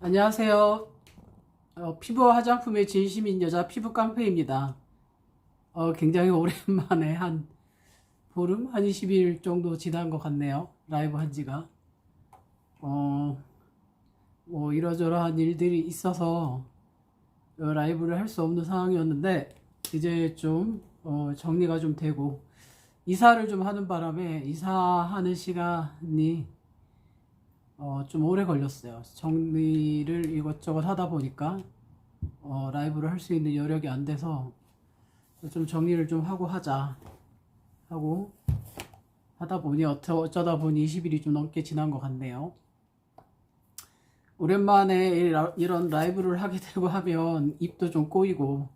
안녕하세요. 피부 화장품의 진심인 여자 피부 깡패입니다. 굉장히 오랜만에 한 보름? 한 20일 정도 지난 것 같네요. 라이브 한 지가. 뭐 이러저러한 일들이 있어서 라이브를 할 수 없는 상황이었는데 이제 좀 정리가 좀 되고 이사를 좀 하는 바람에 이사하는 시간이 좀 오래 걸렸어요. 정리를 이것저것 하다 보니까 라이브를 할 수 있는 여력이 안 돼서 좀 정리를 좀 하고 하자 하고 하다 보니 어쩌다 보니 20일이 좀 넘게 지난 것 같네요. 오랜만에 이런 라이브를 하게 되고 하면 입도 좀 꼬이고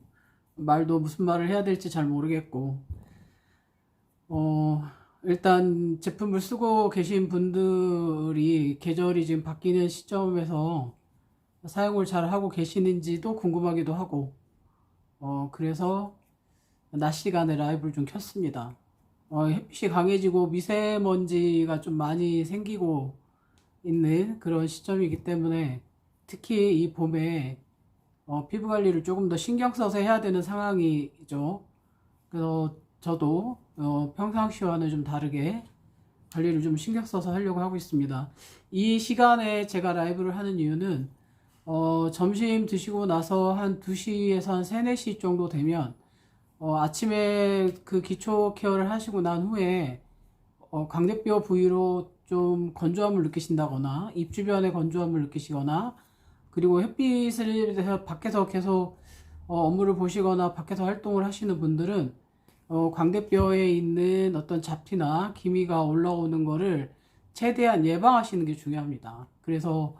말도 무슨 말을 해야 될지 잘 모르겠고 일단 제품을 쓰고 계신 분들이 계절이 지금 바뀌는 시점에서 사용을 잘 하고 계시는지도 궁금하기도 하고 그래서 낮 시간에 라이브를 좀 켰습니다. 햇빛이 강해지고 미세먼지가 좀 많이 생기고 있는 그런 시점이기 때문에 특히 이 봄에 피부 관리를 조금 더 신경 써서 해야 되는 상황이죠. 그래서 저도 평상시와는 좀 다르게 관리를 좀 신경 써서 하려고 하고 있습니다. 이 시간에 제가 라이브를 하는 이유는 점심 드시고 나서 한 2시에서 한 3, 4시 정도 되면 아침에 그 기초 케어를 하시고 난 후에 광대뼈 부위로 좀 건조함을 느끼신다거나 입 주변에 건조함을 느끼시거나 그리고 햇빛을 밖에서 계속 업무를 보시거나 밖에서 활동을 하시는 분들은 광대뼈에 있는 어떤 잡티나 기미가 올라오는 거를 최대한 예방하시는 게 중요합니다. 그래서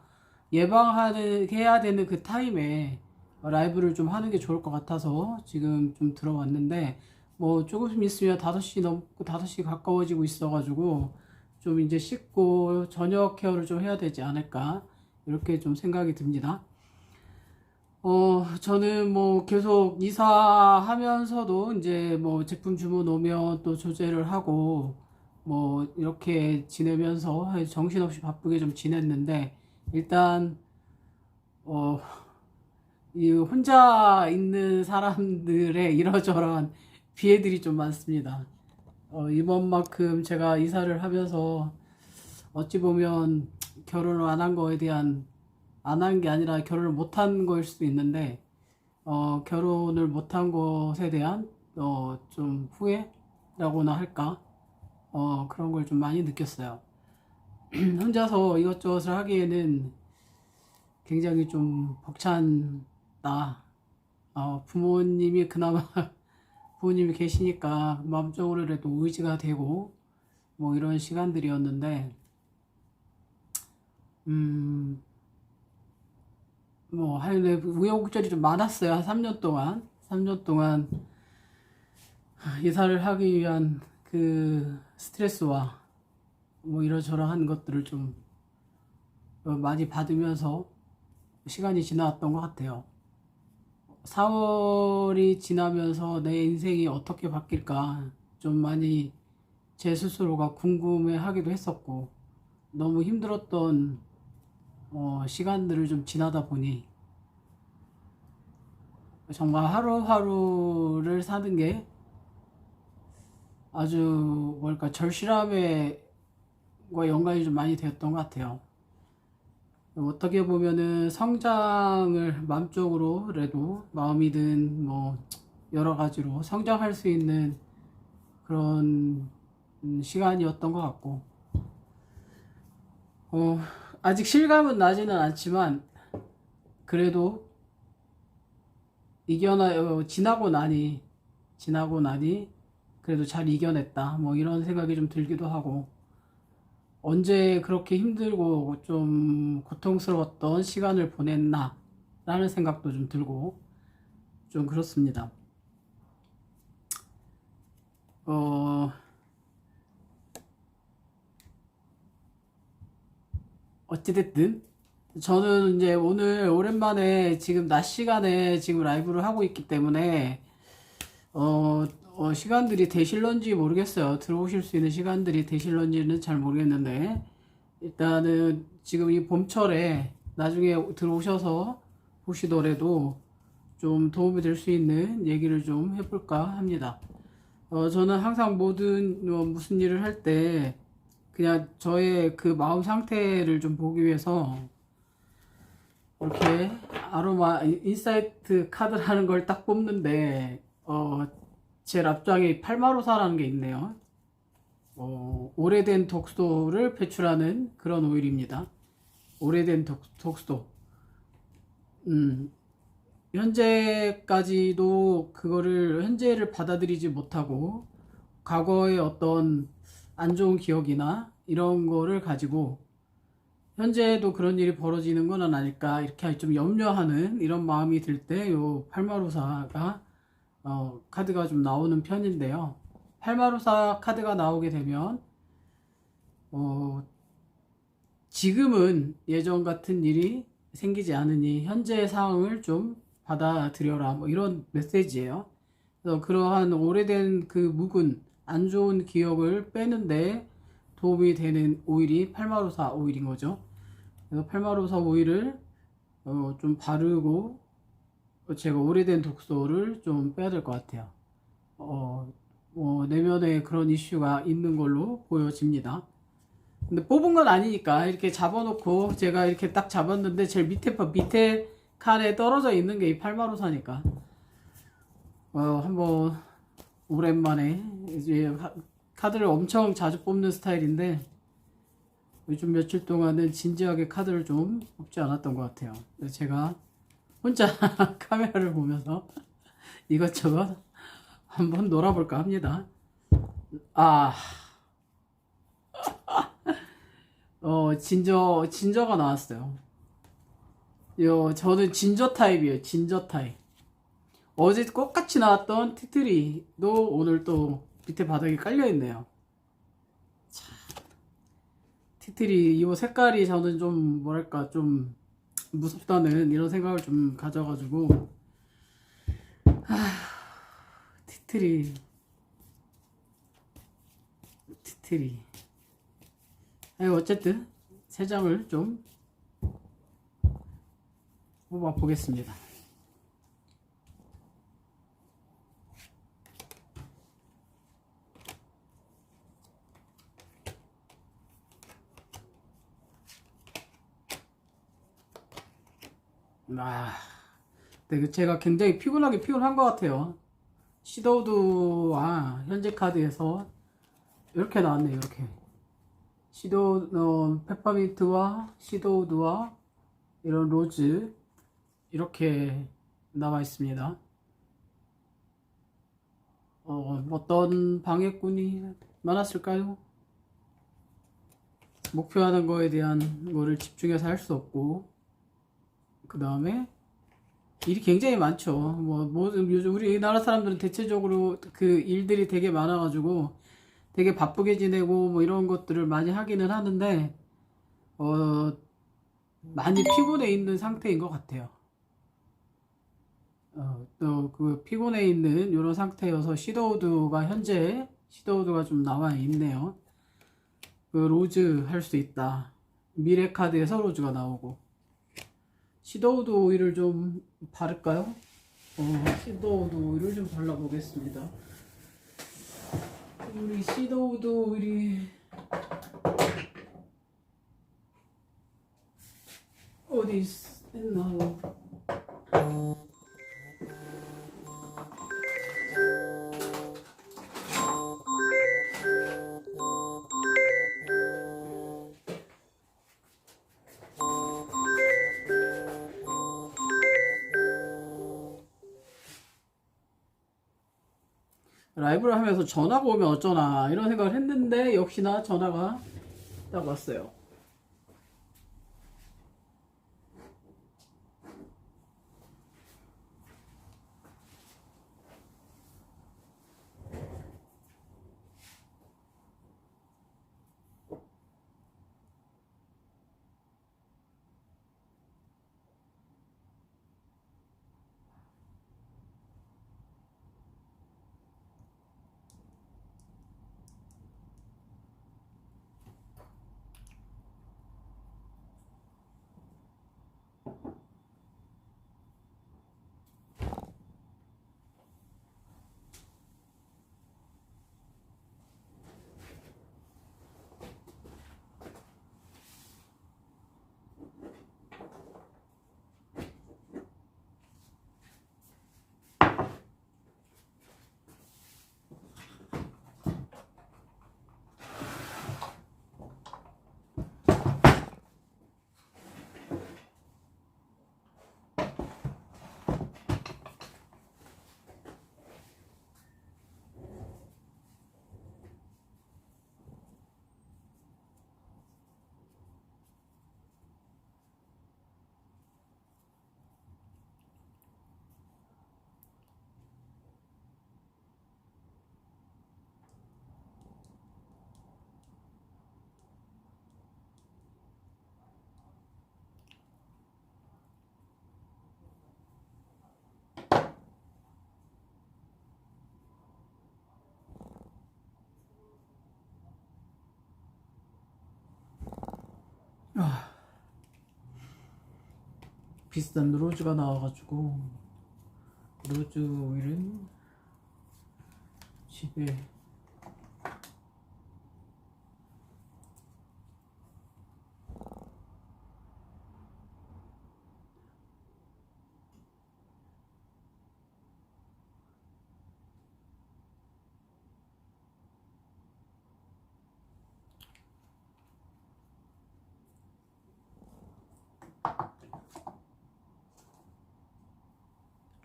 해야 되는 그 타임에 라이브를 좀 하는 게 좋을 것 같아서 지금 좀 들어왔는데 뭐 조금 있으면 5시 넘고 5시 가까워지고 있어가지고 좀 이제 씻고 저녁 케어를 좀 해야 되지 않을까 이렇게 좀 생각이 듭니다. 저는 뭐 계속 이사하면서도 이제 뭐 제품 주문 오면 또 조제를 하고 뭐 이렇게 지내면서 정신없이 바쁘게 좀 지냈는데 일단 어, 이 혼자 있는 사람들의 이러저러한 피해들이 좀 많습니다. 이번만큼 제가 이사를 하면서 어찌 보면 결혼을 안 한 거에 대한 안 한 게 아니라 결혼을 못 한 거일 수도 있는데 결혼을 못 한 것에 대한 좀 후회라고나 할까 그런 걸 좀 많이 느꼈어요. 혼자서 이것저것을 하기에는 굉장히 좀 벅찬다. 부모님이 그나마 부모님이 계시니까 마음적으로라도 의지가 되고 뭐 이런 시간들이었는데 뭐 하여튼 우여곡절이 좀 많았어요. 한 3년 동안 3년 동안 이사를 하기 위한 그 스트레스와 뭐 이러저러한 것들을 좀 많이 받으면서 시간이 지나왔던 것 같아요. 4월이 지나면서 내 인생이 어떻게 바뀔까 좀 많이 제 스스로가 궁금해 하기도 했었고 너무 힘들었던 시간들을 좀 지나다 보니 정말 하루하루를 사는 게 아주 뭘까 절실함과 연관이 좀 많이 되었던 것 같아요. 어떻게 보면은 성장을 마음적으로라도 마음이든 뭐 여러 가지로 성장할 수 있는 그런 시간이었던 것 같고 아직 실감은 나지는 않지만 그래도 지나고 나니 그래도 잘 이겨냈다 뭐 이런 생각이 좀 들기도 하고 언제 그렇게 힘들고 좀 고통스러웠던 시간을 보냈나 라는 생각도 좀 들고 좀 그렇습니다. 어찌됐든 저는 이제 오늘 오랜만에 지금 낮 시간에 지금 라이브를 하고 있기 때문에 시간들이 되실런지 모르겠어요. 들어오실 수 있는 시간들이 되실런지는 잘 모르겠는데 일단은 지금 이 봄철에 나중에 들어오셔서 보시더라도 좀 도움이 될 수 있는 얘기를 좀 해볼까 합니다. 저는 항상 무슨 일을 할 때 그냥 저의 그 마음 상태를 좀 보기 위해서 이렇게 아로마 인사이트 카드라는 걸 딱 뽑는데 제일 앞장에 팔마로사라는 게 있네요. 오래된 독소를 배출하는 그런 오일입니다. 오래된 독소. 현재까지도 그거를 현재를 받아들이지 못하고 과거의 어떤 안 좋은 기억이나 이런 거를 가지고 현재에도 그런 일이 벌어지는 건 아닐까 이렇게 좀 염려하는 이런 마음이 들 때 요 팔마루사가 카드가 좀 나오는 편인데요. 팔마루사 카드가 나오게 되면 지금은 예전 같은 일이 생기지 않으니 현재의 상황을 좀 받아들여라 뭐 이런 메시지예요. 그래서 그러한 오래된 그 묵은 안 좋은 기억을 빼는데 도움이 되는 오일이 팔마루사 오일인 거죠. 그래서 팔마루사 오일을 좀 바르고 제가 오래된 독소를 좀 빼야 될 것 같아요. 내면에 그런 이슈가 있는 걸로 보여집니다. 근데 뽑은 건 아니니까 이렇게 잡아놓고 제가 이렇게 딱 잡았는데 제일 밑에 칸에 떨어져 있는 게 이 팔마루사니까 한번 오랜만에 이제 카드를 엄청 자주 뽑는 스타일인데 요즘 며칠 동안은 진지하게 카드를 좀 뽑지 않았던 것 같아요. 그래서 제가 혼자 카메라를 보면서 이것저것 한번 놀아볼까 합니다. 진저가 나왔어요. 저는 진저 타입이에요. 진저 타입. 어제 똑같이 나왔던 티트리도 오늘 또 밑에 바닥에 깔려있네요. 티트리, 이 색깔이 저는 좀, 뭐랄까, 좀 무섭다는 이런 생각을 좀 가져가지고, 티트리. 어쨌든, 세 장을 좀 뽑아 보겠습니다. 근데 제가 굉장히 피곤한 것 같아요. 시도우드와 현재 카드에서 이렇게 나왔네요. 이렇게 페퍼민트와 시도우드와 이런 로즈 이렇게 나와 있습니다. 어떤 방해꾼이 많았을까요? 목표하는 거에 대한 거를 집중해서 할 수 없고, 그 다음에 일이 굉장히 많죠. 요즘 우리나라 사람들은 대체적으로 그 일들이 되게 많아가지고 되게 바쁘게 지내고 뭐 이런 것들을 많이 하기는 하는데, 많이 피곤해 있는 상태인 것 같아요. 또 그 피곤해 있는 이런 상태여서 시도우드가 좀 나와 있네요. 그 로즈 할 수 있다. 미래 카드에서 로즈가 나오고. 시도우드 오일을 좀 바를까요? 시도우드 오일을 좀 발라보겠습니다. 우리 시도우드 오일이 어디 있나? 라이브를 하면서 전화가 오면 어쩌나 이런 생각을 했는데 역시나 전화가 딱 왔어요. 아, 비싼 로즈가 나와가지고 로즈 오일은 집에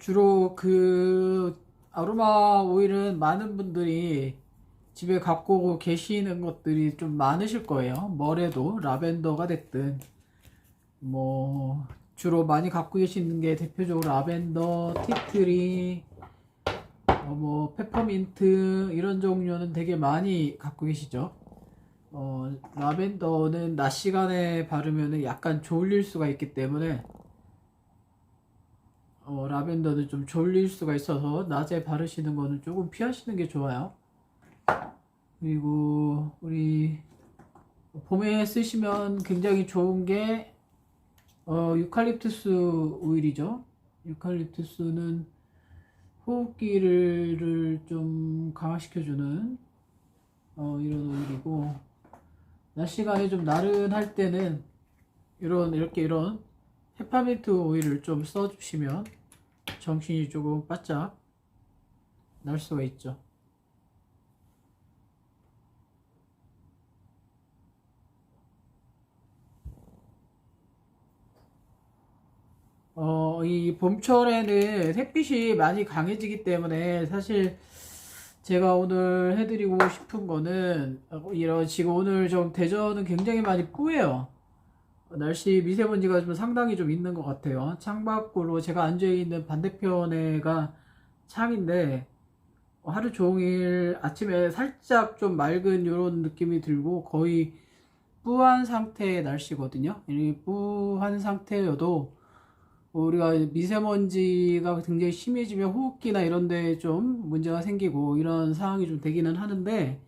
주로 그 아로마 오일은 많은 분들이 집에 갖고 계시는 것들이 좀 많으실 거예요. 뭐래도 라벤더가 됐든 뭐 주로 많이 갖고 계시는 게 대표적으로 라벤더, 티트리, 뭐 페퍼민트 이런 종류는 되게 많이 갖고 계시죠. 라벤더는 낮 시간에 바르면 약간 졸릴 수가 있기 때문에 라벤더는 좀 졸릴 수가 있어서 낮에 바르시는 거는 조금 피하시는 게 좋아요. 그리고 우리 봄에 쓰시면 굉장히 좋은 게 유칼립투스 오일이죠. 유칼립투스는 호흡기를 좀 강화시켜주는 이런 오일이고, 낮 시간에 좀 나른할 때는 이런 페퍼민트 오일을 좀 써주시면 정신이 조금 바짝 날 수가 있죠. 이 봄철에는 햇빛이 많이 강해지기 때문에 사실 제가 오늘 해드리고 싶은 거는 이런 지금 오늘 좀 대전은 굉장히 많이 뿌예요. 날씨 미세먼지가 좀 상당히 좀 있는 것 같아요. 창밖으로 제가 앉아있는 반대편에가 창인데 하루 종일 아침에 살짝 좀 맑은 이런 느낌이 들고 거의 뿌한 상태의 날씨거든요. 이 뿌한 상태여도 우리가 미세먼지가 굉장히 심해지면 호흡기나 이런 데 좀 문제가 생기고 이런 상황이 좀 되기는 하는데,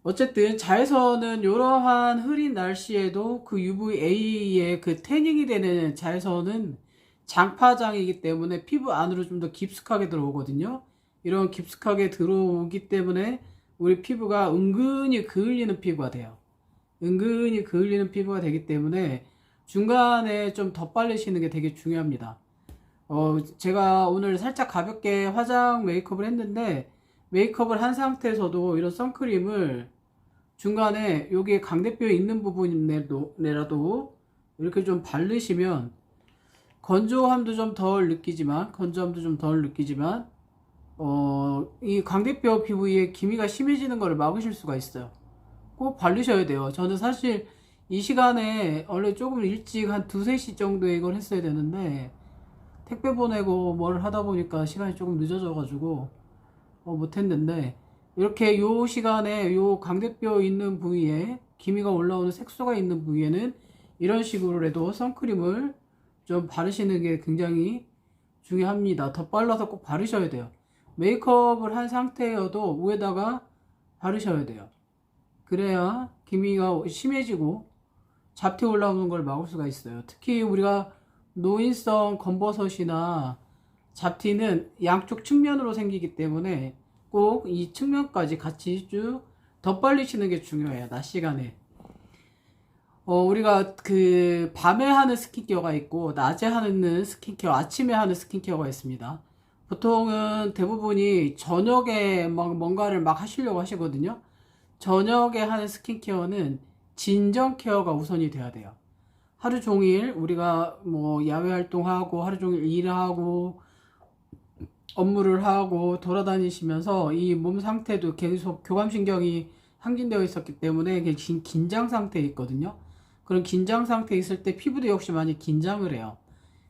어쨌든 자외선은 이러한 흐린 날씨에도 그 UVA의 그 태닝이 되는 자외선은 장파장이기 때문에 피부 안으로 좀 더 깊숙하게 들어오거든요. 이런 깊숙하게 들어오기 때문에 우리 피부가 은근히 그을리는 피부가 돼요. 은근히 그을리는 피부가 되기 때문에 중간에 좀 덧바르시는 게 되게 중요합니다. 제가 오늘 살짝 가볍게 화장 메이크업을 했는데, 메이크업을 한 상태에서도 이런 선크림을 중간에 여기에 광대뼈 있는 부분이라도 이렇게 좀 바르시면 건조함도 좀 덜 느끼지만 이 광대뼈 피부에 기미가 심해지는 것을 막으실 수가 있어요. 꼭 바르셔야 돼요. 저는 사실 이 시간에 원래 조금 일찍 한 2, 3시 정도에 이걸 했어야 되는데 택배 보내고 뭘 하다 보니까 시간이 조금 늦어져 가지고 못했는데, 이렇게 요 시간에 요 광대뼈 있는 부위에 기미가 올라오는 색소가 있는 부위에는 이런 식으로 해도 선크림을 좀 바르시는 게 굉장히 중요합니다. 덧발라서 꼭 바르셔야 돼요. 메이크업을 한 상태여도 위에다가 바르셔야 돼요. 그래야 기미가 심해지고 잡티 올라오는 걸 막을 수가 있어요. 특히 우리가 노인성 검버섯이나 잡티는 양쪽 측면으로 생기기 때문에 꼭 이 측면까지 같이 쭉 덧발리시는 게 중요해요. 낮 시간에. 우리가 그 밤에 하는 스킨케어가 있고 낮에 하는 스킨케어, 아침에 하는 스킨케어가 있습니다. 보통은 대부분이 저녁에 뭔가를 막 하시려고 하시거든요. 저녁에 하는 스킨케어는 진정 케어가 우선이 돼야 돼요. 하루 종일 우리가 뭐 야외 활동하고 하루 종일 일하고 업무를 하고 돌아다니시면서 이 몸 상태도 계속 교감신경이 항진되어 있었기 때문에 긴장 상태에 있거든요. 그런 긴장 상태에 있을 때 피부도 역시 많이 긴장을 해요.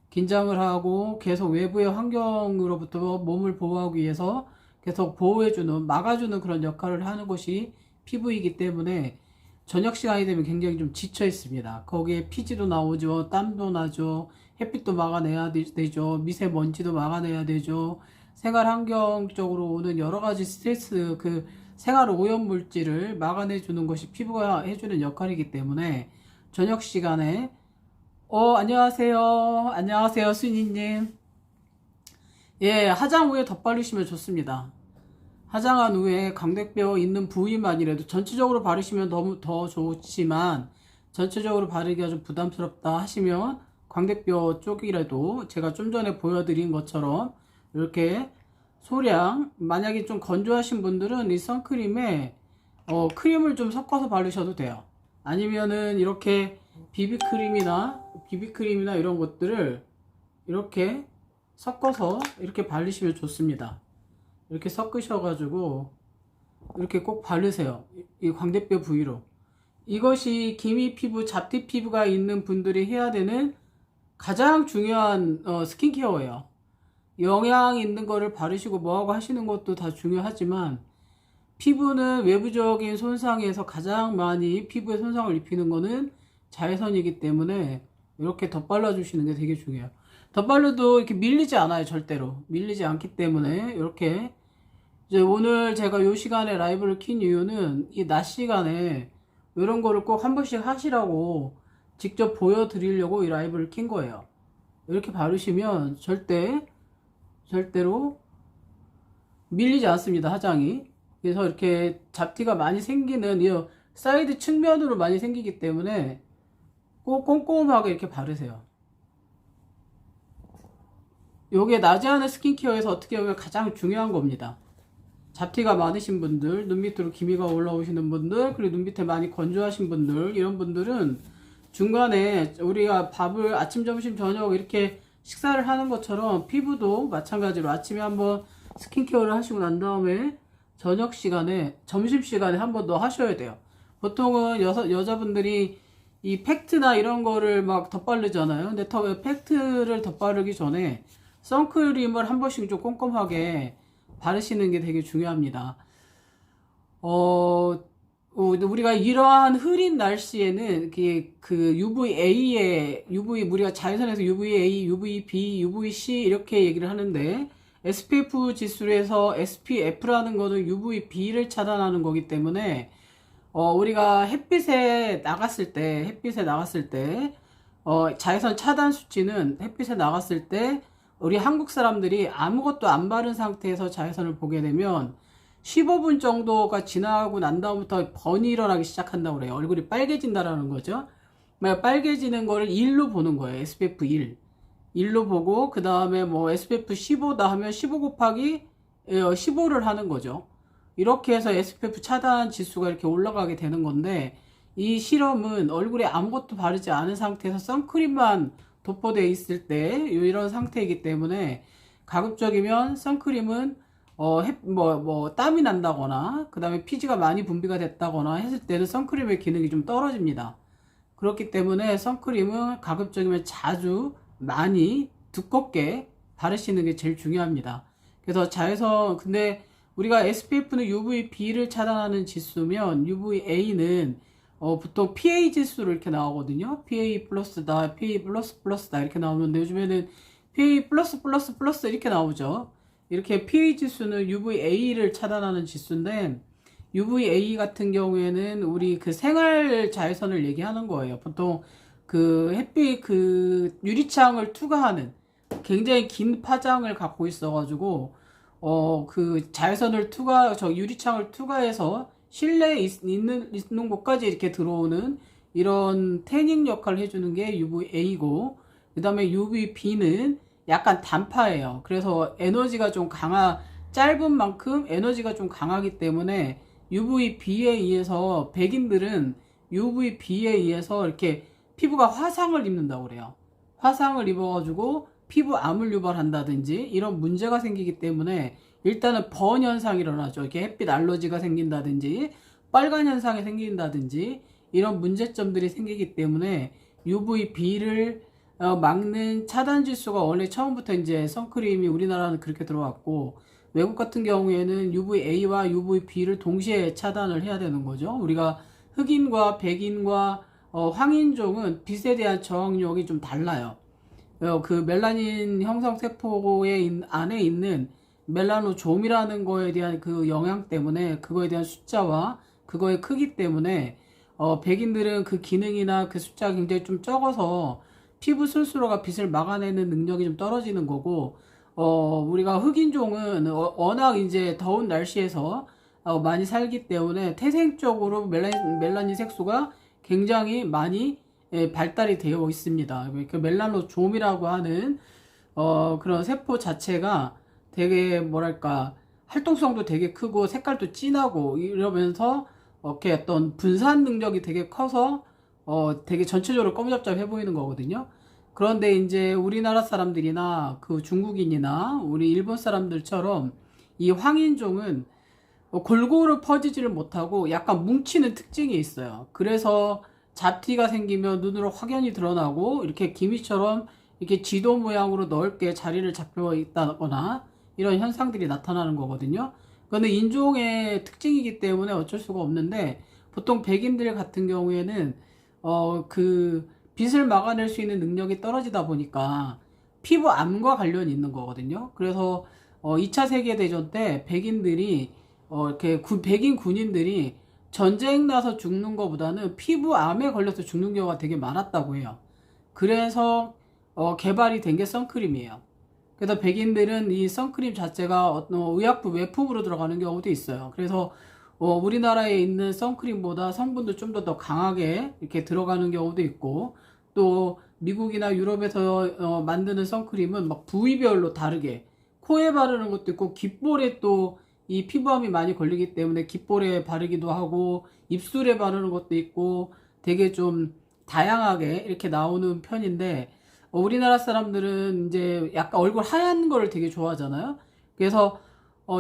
긴장을 하고 계속 외부의 환경으로부터 몸을 보호하기 위해서 계속 보호해주는, 막아주는 그런 역할을 하는 것이 피부이기 때문에 저녁 시간이 되면 굉장히 좀 지쳐 있습니다. 거기에 피지도 나오죠, 땀도 나죠, 햇빛도 막아내야 되죠, 미세먼지도 막아내야 되죠. 생활 환경적으로 오는 여러 가지 스트레스, 그 생활 오염 물질을 막아내주는 것이 피부가 해주는 역할이기 때문에 저녁 시간에 안녕하세요. 안녕하세요, 순이님. 예, 화장 후에 덧바르시면 좋습니다. 화장한 후에 광대뼈 있는 부위만이라도 전체적으로 바르시면 너무 더 좋지만 전체적으로 바르기가 좀 부담스럽다 하시면 광대뼈 쪽이라도 제가 좀 전에 보여드린 것처럼 이렇게 소량, 만약에 좀 건조하신 분들은 이 선크림에 크림을 좀 섞어서 바르셔도 돼요. 아니면은 이렇게 비비크림이나 이런 것들을 이렇게 섞어서 이렇게 바르시면 좋습니다. 이렇게 섞으셔가지고 이렇게 꼭 바르세요. 이 광대뼈 부위로. 이것이 기미 피부, 잡티 피부가 있는 분들이 해야 되는 가장 중요한 스킨케어예요. 영양 있는 거를 바르시고 뭐하고 하시는 것도 다 중요하지만 피부는 외부적인 손상에서 가장 많이 피부에 손상을 입히는 거는 자외선이기 때문에 이렇게 덧발라 주시는 게 되게 중요해요. 덧발라도 이렇게 밀리지 않아요. 절대로 밀리지 않기 때문에 이렇게 이제 오늘 제가 이 시간에 라이브를 킨 이유는 이 낮 시간에 이런 거를 꼭 한 번씩 하시라고 직접 보여드리려고 이 라이브를 킨 거예요. 이렇게 바르시면 절대로 밀리지 않습니다. 화장이. 그래서 이렇게 잡티가 많이 생기는 이 사이드 측면으로 많이 생기기 때문에 꼭 꼼꼼하게 이렇게 바르세요. 요게 낮에 하는 스킨케어에서 어떻게 보면 가장 중요한 겁니다. 잡티가 많으신 분들, 눈 밑으로 기미가 올라오시는 분들, 그리고 눈 밑에 많이 건조하신 분들, 이런 분들은 중간에 우리가 밥을 아침, 점심, 저녁 이렇게 식사를 하는 것처럼 피부도 마찬가지로 아침에 한번 스킨케어를 하시고 난 다음에 저녁 시간에, 점심 시간에 한 번 더 하셔야 돼요. 보통은 여자분들이 이 팩트나 이런 거를 막 덧바르잖아요. 근데 팩트를 덧바르기 전에 선크림을 한 번씩 좀 꼼꼼하게 바르시는 게 되게 중요합니다. 우리가 이러한 흐린 날씨에는 그 우리가 자외선에서 UVA, UVB, UVC 이렇게 얘기를 하는데 SPF 지수에서 SPF라는 거는 UVB를 차단하는 거기 때문에 우리가 햇빛에 나갔을 때 자외선 차단 수치는 햇빛에 나갔을 때 우리 한국 사람들이 아무것도 안 바른 상태에서 자외선을 보게 되면 15분 정도가 지나고 난 다음부터 번이 일어나기 시작한다고 그래요. 얼굴이 빨개진다라는 거죠. 빨개지는 거를 1로 보는 거예요. SPF 1로 보고 그 다음에 뭐 SPF 15다 하면 15 곱하기 15를 하는 거죠. 이렇게 해서 SPF 차단 지수가 이렇게 올라가게 되는 건데 이 실험은 얼굴에 아무것도 바르지 않은 상태에서 선크림만 도포되어 있을 때 이런 상태이기 때문에 가급적이면 선크림은 땀이 난다거나 그 다음에 피지가 많이 분비가 됐다거나 했을 때는 선크림의 기능이 좀 떨어집니다. 그렇기 때문에 선크림은 가급적이면 자주 많이 두껍게 바르시는 게 제일 중요합니다. 그래서 근데 우리가 SPF는 UVB를 차단하는 지수면 UVA는 보통 PA 지수로 이렇게 나오거든요. PA 플러스다, PA 플러스다 이렇게 나오는데 요즘에는 PA 플러스 이렇게 나오죠. 이렇게 PA 지수는 UVA를 차단하는 지수인데 UVA 같은 경우에는 우리 그 생활 자외선을 얘기하는 거예요. 보통 그 햇빛 그 유리창을 투과하는 굉장히 긴 파장을 갖고 있어가지고 그 자외선을 유리창을 투과해서 실내에 있는 곳까지 이렇게 들어오는 이런 태닝 역할을 해주는 게 UVA고, 그 다음에 UVB는 약간 단파예요. 그래서 에너지가 좀 짧은 만큼 에너지가 좀 강하기 때문에 UVB에 의해서 백인들은 UVB에 의해서 이렇게 피부가 화상을 입는다고 그래요. 화상을 입어가지고 피부암을 유발한다든지 이런 문제가 생기기 때문에 일단은 번 현상이 일어나죠. 이렇게 햇빛 알러지가 생긴다든지 빨간 현상이 생긴다든지 이런 문제점들이 생기기 때문에 UVB를 막는 차단 지수가 원래 처음부터 이제 선크림이 우리나라는 그렇게 들어왔고, 외국 같은 경우에는 UVA와 UVB를 동시에 차단을 해야 되는 거죠. 우리가 흑인과 백인과 황인종은 빛에 대한 저항력이 좀 달라요. 그 멜라닌 형성 세포의 안에 있는 멜라노좀이라는 거에 대한 그 영향 때문에, 그거에 대한 숫자와 그거의 크기 때문에 백인들은 그 기능이나 그 숫자가 굉장히 좀 적어서 피부 스스로가 빛을 막아내는 능력이 좀 떨어지는 거고, 우리가 흑인종은 워낙 이제 더운 날씨에서 많이 살기 때문에 태생적으로 멜라닌 색소가 굉장히 많이 발달이 되어 있습니다. 그 멜라노좀이라고 하는 그런 세포 자체가 되게 뭐랄까 활동성도 되게 크고 색깔도 진하고 이러면서 이렇게 어떤 분산 능력이 되게 커서 되게 전체적으로 검잡잡해 보이는 거거든요. 그런데 이제 우리나라 사람들이나 그 중국인이나 우리 일본 사람들처럼 이 황인종은 골고루 퍼지지를 못하고 약간 뭉치는 특징이 있어요. 그래서 잡티가 생기면 눈으로 확연히 드러나고 이렇게 기미처럼 이렇게 지도 모양으로 넓게 자리를 잡혀 있다거나 이런 현상들이 나타나는 거거든요. 그거는 인종의 특징이기 때문에 어쩔 수가 없는데, 보통 백인들 같은 경우에는 그 빛을 막아낼 수 있는 능력이 떨어지다 보니까 피부암과 관련이 있는 거거든요. 그래서 2차 세계대전 때 백인들이 이렇게 백인 군인들이 전쟁 나서 죽는 것보다는 피부암에 걸려서 죽는 경우가 되게 많았다고 해요. 그래서 개발이 된 게 선크림이에요. 그래서 백인들은 이 선크림 자체가 의약품 외품으로 들어가는 경우도 있어요. 그래서 우리나라에 있는 선크림보다 성분도 좀 더 강하게 이렇게 들어가는 경우도 있고, 또 미국이나 유럽에서 만드는 선크림은 막 부위별로 다르게 코에 바르는 것도 있고, 귓볼에 또 이 피부암이 많이 걸리기 때문에 귓볼에 바르기도 하고 입술에 바르는 것도 있고 되게 좀 다양하게 이렇게 나오는 편인데, 우리나라 사람들은 이제 약간 얼굴 하얀 거를 되게 좋아하잖아요. 그래서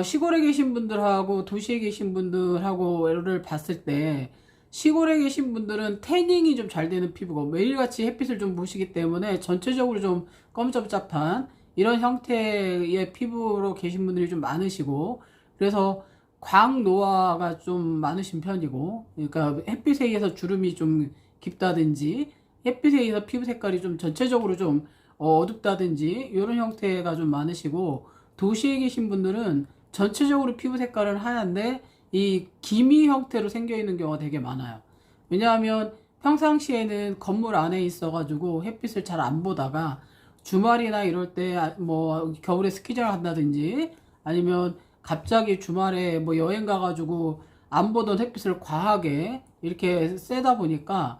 시골에 계신 분들하고 도시에 계신 분들하고를 봤을 때, 시골에 계신 분들은 태닝이 좀 잘 되는 피부고 매일같이 햇빛을 좀 보시기 때문에 전체적으로 좀 검접잡한 이런 형태의 피부로 계신 분들이 좀 많으시고, 그래서 광노화가 좀 많으신 편이고, 그러니까 햇빛에 의해서 주름이 좀 깊다든지 햇빛에 의해서 피부 색깔이 좀 전체적으로 좀 어둡다든지 이런 형태가 좀 많으시고, 도시에 계신 분들은 전체적으로 피부 색깔은 하얀데 이 기미 형태로 생겨 있는 경우가 되게 많아요. 왜냐하면 평상시에는 건물 안에 있어가지고 햇빛을 잘 안 보다가 주말이나 이럴 때 뭐 겨울에 스키장을 간다든지 아니면 갑자기 주말에 뭐 여행 가가지고 안 보던 햇빛을 과하게 이렇게 쐬다 보니까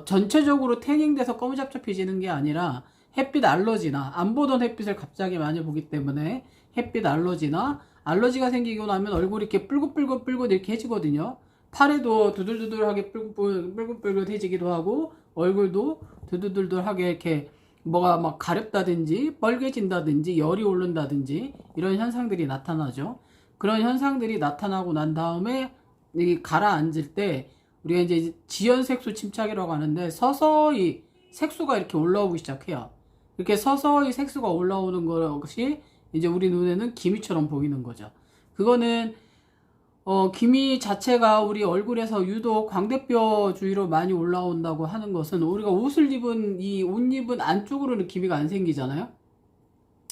전체적으로 태닝돼서 검은잡잡해지는 게 아니라 햇빛 알러지나 안 보던 햇빛을 갑자기 많이 보기 때문에 햇빛 알러지나 알러지가 생기고 나면 얼굴이 이렇게 뿔긋뿔긋 이렇게 해지거든요. 팔에도 두들두들하게 뿔긋해지기도 하고 얼굴도 두들두들하게 이렇게 뭐가 막 가렵다든지 빨개진다든지 열이 오른다든지 이런 현상들이 나타나죠. 그런 현상들이 나타나고 난 다음에 이 가라앉을 때 우리가 이제 지연색소 침착이라고 하는데, 서서히 색소가 이렇게 올라오기 시작해요. 이렇게 서서히 색소가 올라오는 것이 이제 우리 눈에는 기미처럼 보이는 거죠. 그거는 기미 자체가 우리 얼굴에서 유독 광대뼈 주위로 많이 올라온다고 하는 것은, 우리가 옷을 입은 이 옷 입은 안쪽으로는 기미가 안 생기잖아요.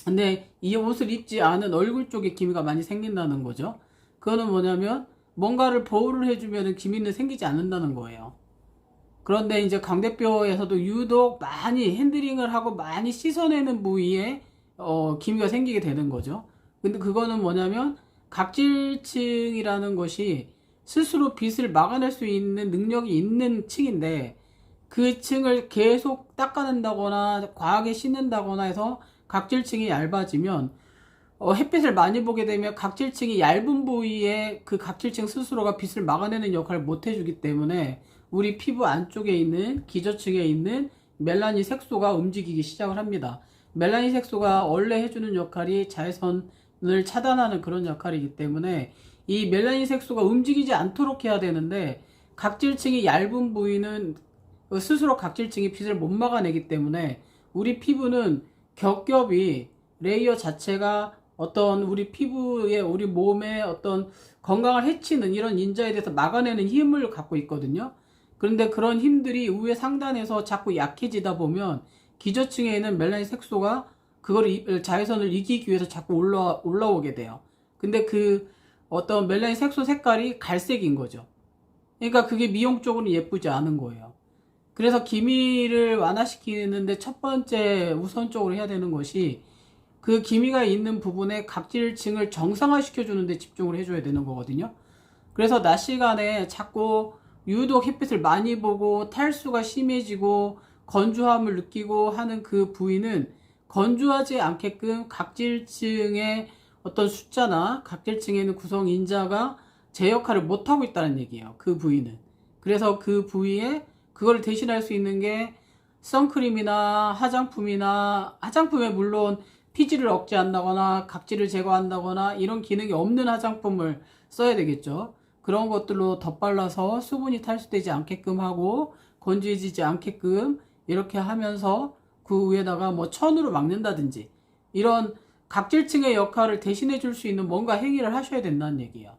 근데 이 옷을 입지 않은 얼굴 쪽에 기미가 많이 생긴다는 거죠. 그거는 뭐냐면 뭔가를 보호를 해주면 기미는 생기지 않는다는 거예요. 그런데 이제 광대뼈에서도 유독 많이 핸들링을 하고 많이 씻어내는 부위에 기미가 생기게 되는 거죠. 근데 그거는 뭐냐면 각질층이라는 것이 스스로 빛을 막아낼 수 있는 능력이 있는 층인데, 그 층을 계속 닦아낸다거나 과하게 씻는다거나 해서 각질층이 얇아지면 햇빛을 많이 보게 되면 각질층이 얇은 부위에 그 각질층 스스로가 빛을 막아내는 역할을 못 해주기 때문에 우리 피부 안쪽에 있는 기저층에 있는 멜라닌 색소가 움직이기 시작을 합니다. 멜라닌 색소가 원래 해주는 역할이 자외선을 차단하는 그런 역할이기 때문에 이 멜라닌 색소가 움직이지 않도록 해야 되는데, 각질층이 얇은 부위는 스스로 각질층이 빛을 못 막아내기 때문에 우리 피부는 겹겹이 레이어 자체가 어떤 우리 피부에 우리 몸에 어떤 건강을 해치는 이런 인자에 대해서 막아내는 힘을 갖고 있거든요. 그런데 그런 힘들이 위에 상단에서 자꾸 약해지다 보면 기저층에 있는 멜라닌 색소가 그걸 자외선을 이기기 위해서 자꾸 올라오게 돼요. 근데 그 어떤 멜라닌 색소 색깔이 갈색인 거죠. 그러니까 그게 미용 쪽으로 예쁘지 않은 거예요. 그래서 기미를 완화시키는데 첫 번째 우선적으로 해야 되는 것이 그 기미가 있는 부분에 각질층을 정상화시켜주는 데 집중을 해줘야 되는 거거든요. 그래서 낮 시간에 자꾸 유독 햇빛을 많이 보고 탈수가 심해지고 건조함을 느끼고 하는 그 부위는 건조하지 않게끔 각질층의 어떤 숫자나 각질층에 있는 구성 인자가 제 역할을 못하고 있다는 얘기예요. 그 부위는. 그래서 그 부위에 그걸 대신할 수 있는 게 선크림이나 화장품에 물론 피지를 억제한다거나 각질을 제거한다거나 이런 기능이 없는 화장품을 써야 되겠죠. 그런 것들로 덧발라서 수분이 탈수되지 않게끔 하고 건조해지지 않게끔 이렇게 하면서 그 위에다가 뭐 천으로 막는다든지 이런 각질층의 역할을 대신해 줄 수 있는 뭔가 행위를 하셔야 된다는 얘기예요.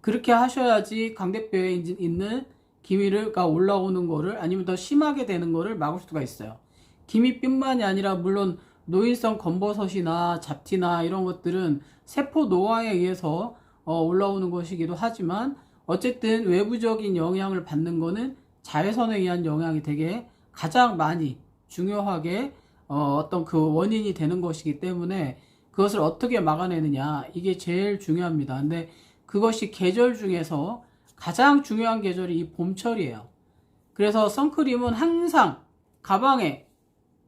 그렇게 하셔야지 광대뼈에 있는 기미가 올라오는 거를 아니면 더 심하게 되는 거를 막을 수가 있어요. 기미뿐만이 아니라 물론 노인성 검버섯이나 잡티나 이런 것들은 세포 노화에 의해서 올라오는 것이기도 하지만 어쨌든 외부적인 영향을 받는 거는 자외선에 의한 영향이 되게 가장 많이 중요하게 어떤 그 원인이 되는 것이기 때문에 그것을 어떻게 막아내느냐 이게 제일 중요합니다. 근데 그것이 계절 중에서 가장 중요한 계절이 이 봄철이에요. 그래서 선크림은 항상 가방에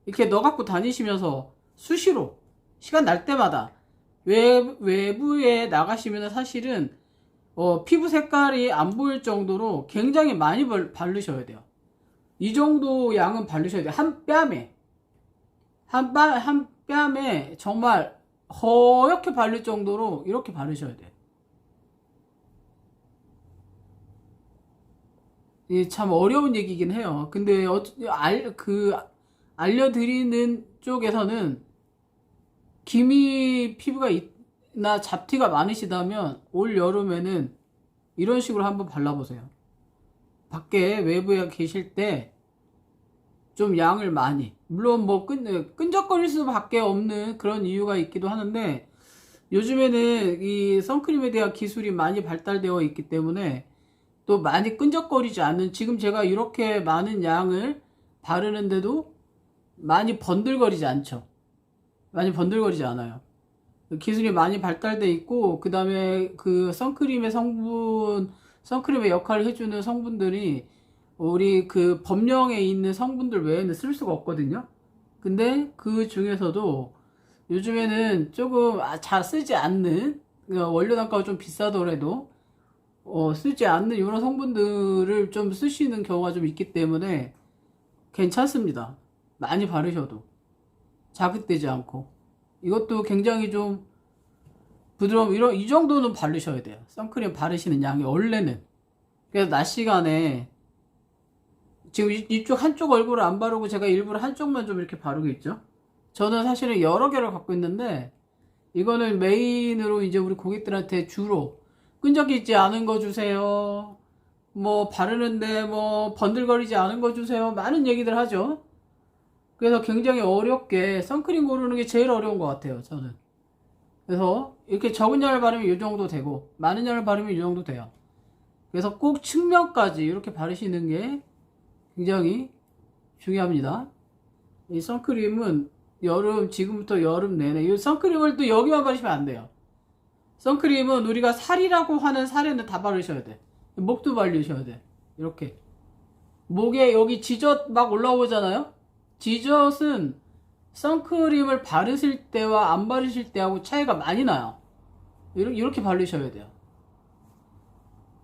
이렇게 넣어 갖고 다니시면서 수시로 시간 날 때마다 외부에 나가시면 사실은 피부 색깔이 안 보일 정도로 굉장히 많이 바르셔야 돼요. 이 정도 양은 바르셔야 돼요. 한 뺨에 정말 허옇게 바를 정도로 이렇게 바르셔야 돼요. 이게 참 어려운 얘기긴 해요. 근데 알려드리는 쪽에서는 기미 피부가 나 잡티가 많으시다면 올 여름에는 이런 식으로 한번 발라보세요. 밖에 외부에 계실 때 좀 양을 많이, 물론 뭐 끈적거릴 수밖에 없는 그런 이유가 있기도 하는데 요즘에는 이 선크림에 대한 기술이 많이 발달되어 있기 때문에 또 많이 끈적거리지 않는, 지금 제가 이렇게 많은 양을 바르는데도 많이 번들거리지 않죠. 많이 번들거리지 않아요. 기술이 많이 발달돼 있고, 그 다음에 그 선크림의 역할을 해주는 성분들이 우리 그 법령에 있는 성분들 외에는 쓸 수가 없거든요. 근데 그 중에서도 요즘에는 조금 잘 쓰지 않는, 원료 단가가 좀 비싸더라도 쓰지 않는 이런 성분들을 좀 쓰시는 경우가 좀 있기 때문에 괜찮습니다. 많이 바르셔도 자극되지 않고. 이것도 굉장히 좀 부드러움, 이 정도는 바르셔야 돼요. 선크림 바르시는 양이 원래는. 그래서 낮 시간에 지금 이쪽 한쪽 얼굴을 안 바르고 제가 일부러 한쪽만 좀 이렇게 바르고 있죠. 저는 사실은 여러 개를 갖고 있는데 이거는 메인으로 이제 우리 고객들한테 주로 끈적이지 않은 거 주세요. 뭐 바르는데 뭐 번들거리지 않은 거 주세요. 많은 얘기들 하죠. 그래서 굉장히 어렵게 선크림 고르는 게 제일 어려운 것 같아요, 저는. 그래서 이렇게 적은 양을 바르면 이 정도 되고 많은 양을 바르면 이 정도 돼요. 그래서 꼭 측면까지 이렇게 바르시는 게 굉장히 중요합니다. 이 선크림은 지금부터 여름 내내 이 선크림을 또 여기만 바르시면 안 돼요. 선크림은 우리가 살이라고 하는 살에는 다 바르셔야 돼. 목도 바르셔야 돼. 이렇게 목에 여기 지젓 막 올라오잖아요. 지젓은 선크림을 바르실 때와 안 바르실 때하고 차이가 많이 나요. 이렇게 바르셔야 돼요.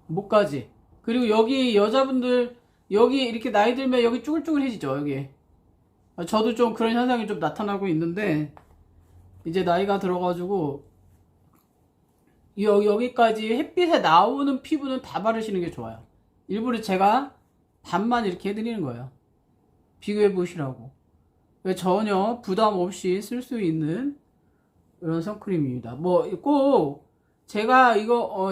목까지. 그리고 여기 여자분들 여기 이렇게 나이 들면 여기 쭈글쭈글해지죠. 여기. 저도 좀 그런 현상이 좀 나타나고 있는데 이제 나이가 들어가지고 여기까지 햇빛에 나오는 피부는 다 바르시는 게 좋아요. 일부러 제가 반만 이렇게 해드리는 거예요. 비교해 보시라고. 전혀 부담 없이 쓸 수 있는 이런 선크림입니다. 뭐 꼭 제가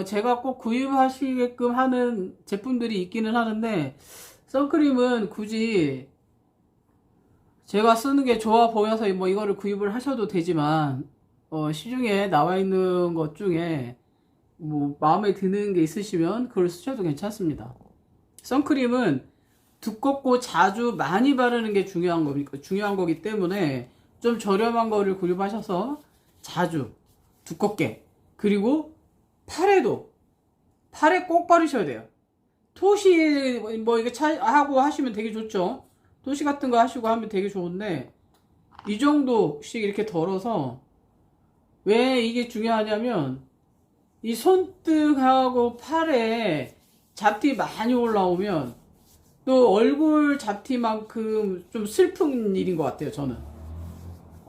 제가 꼭 구입하시게끔 하는 제품들이 있기는 하는데 선크림은 굳이 제가 쓰는 게 좋아 보여서 뭐 이거를 구입을 하셔도 되지만 시중에 나와 있는 것 중에 뭐 마음에 드는 게 있으시면 그걸 쓰셔도 괜찮습니다. 선크림은 두껍고 자주 많이 바르는 게 중요한 거기 때문에 좀 저렴한 거를 구입하셔서 자주 두껍게, 그리고 팔에 꼭 바르셔야 돼요. 토시 뭐 이게 하고 하시면 되게 좋죠. 토시 같은 거 하시고 하면 되게 좋은데 이 정도씩 이렇게 덜어서, 왜 이게 중요하냐면 이 손등하고 팔에 잡티 많이 올라오면 또 얼굴 잡티만큼 좀 슬픈 일인 것 같아요. 저는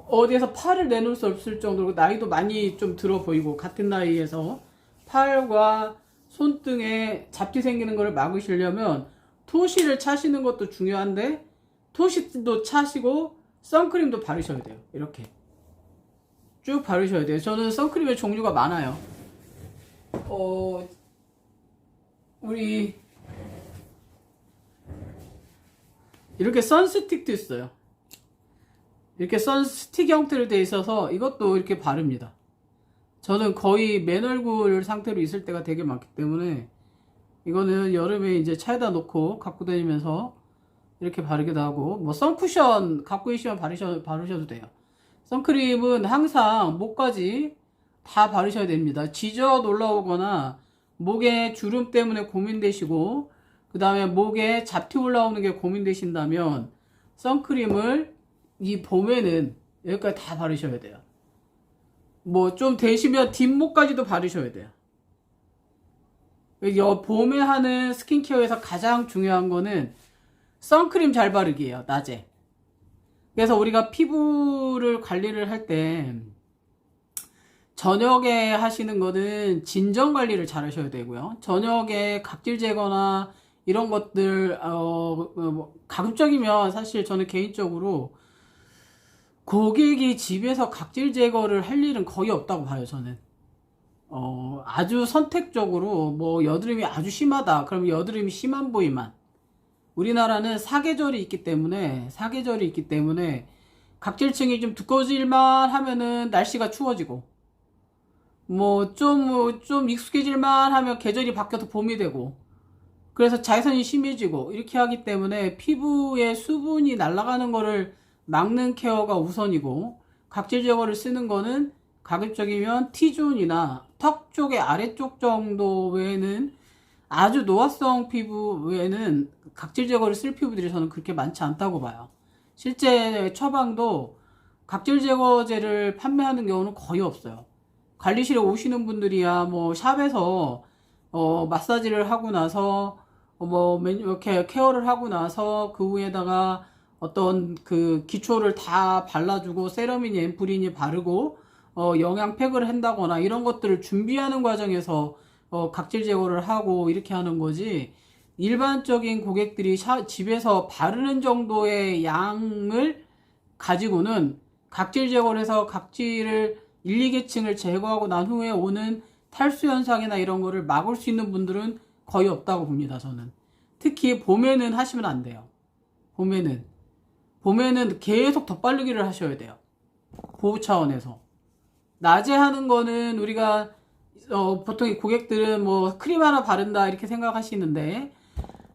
어디에서 팔을 내놓을 수 없을 정도로 나이도 많이 좀 들어 보이고, 같은 나이에서 팔과 손등에 잡티 생기는 거를 막으시려면 토시를 차시는 것도 중요한데, 토시도 차시고 선크림도 바르셔야 돼요. 이렇게 쭉 바르셔야 돼요. 저는 선크림의 종류가 많아요. 우리 이렇게 선스틱도 있어요. 이렇게 선스틱 형태로 되어 있어서 이것도 이렇게 바릅니다. 저는 거의 맨 얼굴 상태로 있을 때가 되게 많기 때문에 이거는 여름에 이제 차에다 놓고 갖고 다니면서 이렇게 바르기도 하고, 뭐 선쿠션 갖고 계시면 바르셔도 돼요. 선크림은 항상 목까지 다 바르셔야 됩니다. 지저 올라오거나 목에 주름 때문에 고민되시고, 그 다음에 목에 잡티 올라오는 게 고민되신다면 선크림을 이 봄에는 여기까지 다 바르셔야 돼요. 뭐 좀 되시면 뒷목까지도 바르셔야 돼요. 봄에 하는 스킨케어에서 가장 중요한 거는 선크림 잘 바르기예요. 낮에. 그래서 우리가 피부를 관리를 할 때 저녁에 하시는 거는 진정 관리를 잘 하셔야 되고요. 저녁에 각질 제거나 이런 것들 뭐 가급적이면, 사실 저는 개인적으로 고객이 집에서 각질 제거를 할 일은 거의 없다고 봐요. 저는 아주 선택적으로, 뭐 여드름이 아주 심하다 그러면 여드름이 심한 부위만, 우리나라는 사계절이 있기 때문에 각질층이 좀 두꺼워질만 하면은 날씨가 추워지고, 뭐 좀 익숙해질만 하면 계절이 바뀌어서 봄이 되고, 그래서 자외선이 심해지고 이렇게 하기 때문에 피부에 수분이 날아가는 거를 막는 케어가 우선이고, 각질 제거를 쓰는 거는 가급적이면 T존이나 턱 쪽의 아래쪽 정도 외에는, 아주 노화성 피부 외에는 각질 제거를 쓸 피부들이 저는 그렇게 많지 않다고 봐요. 실제 처방도 각질 제거제를 판매하는 경우는 거의 없어요. 관리실에 오시는 분들이야 뭐 샵에서 마사지를 하고 나서 이렇게 케어를 하고 나서 그 위에다가 어떤 그 기초를 다 발라주고 세럼이니 앰플이니 바르고 영양팩을 한다거나 이런 것들을 준비하는 과정에서 각질 제거를 하고 이렇게 하는 거지, 일반적인 고객들이 집에서 바르는 정도의 양을 가지고는 각질 제거를 해서 각질을 1, 2계층을 제거하고 난 후에 오는 탈수 현상이나 이런 거를 막을 수 있는 분들은 거의 없다고 봅니다. 저는 특히 봄에는 하시면 안 돼요. 봄에는 계속 덧바르기를 하셔야 돼요. 보호 차원에서. 낮에 하는 거는 우리가 보통 고객들은 뭐 크림 하나 바른다 이렇게 생각하시는데,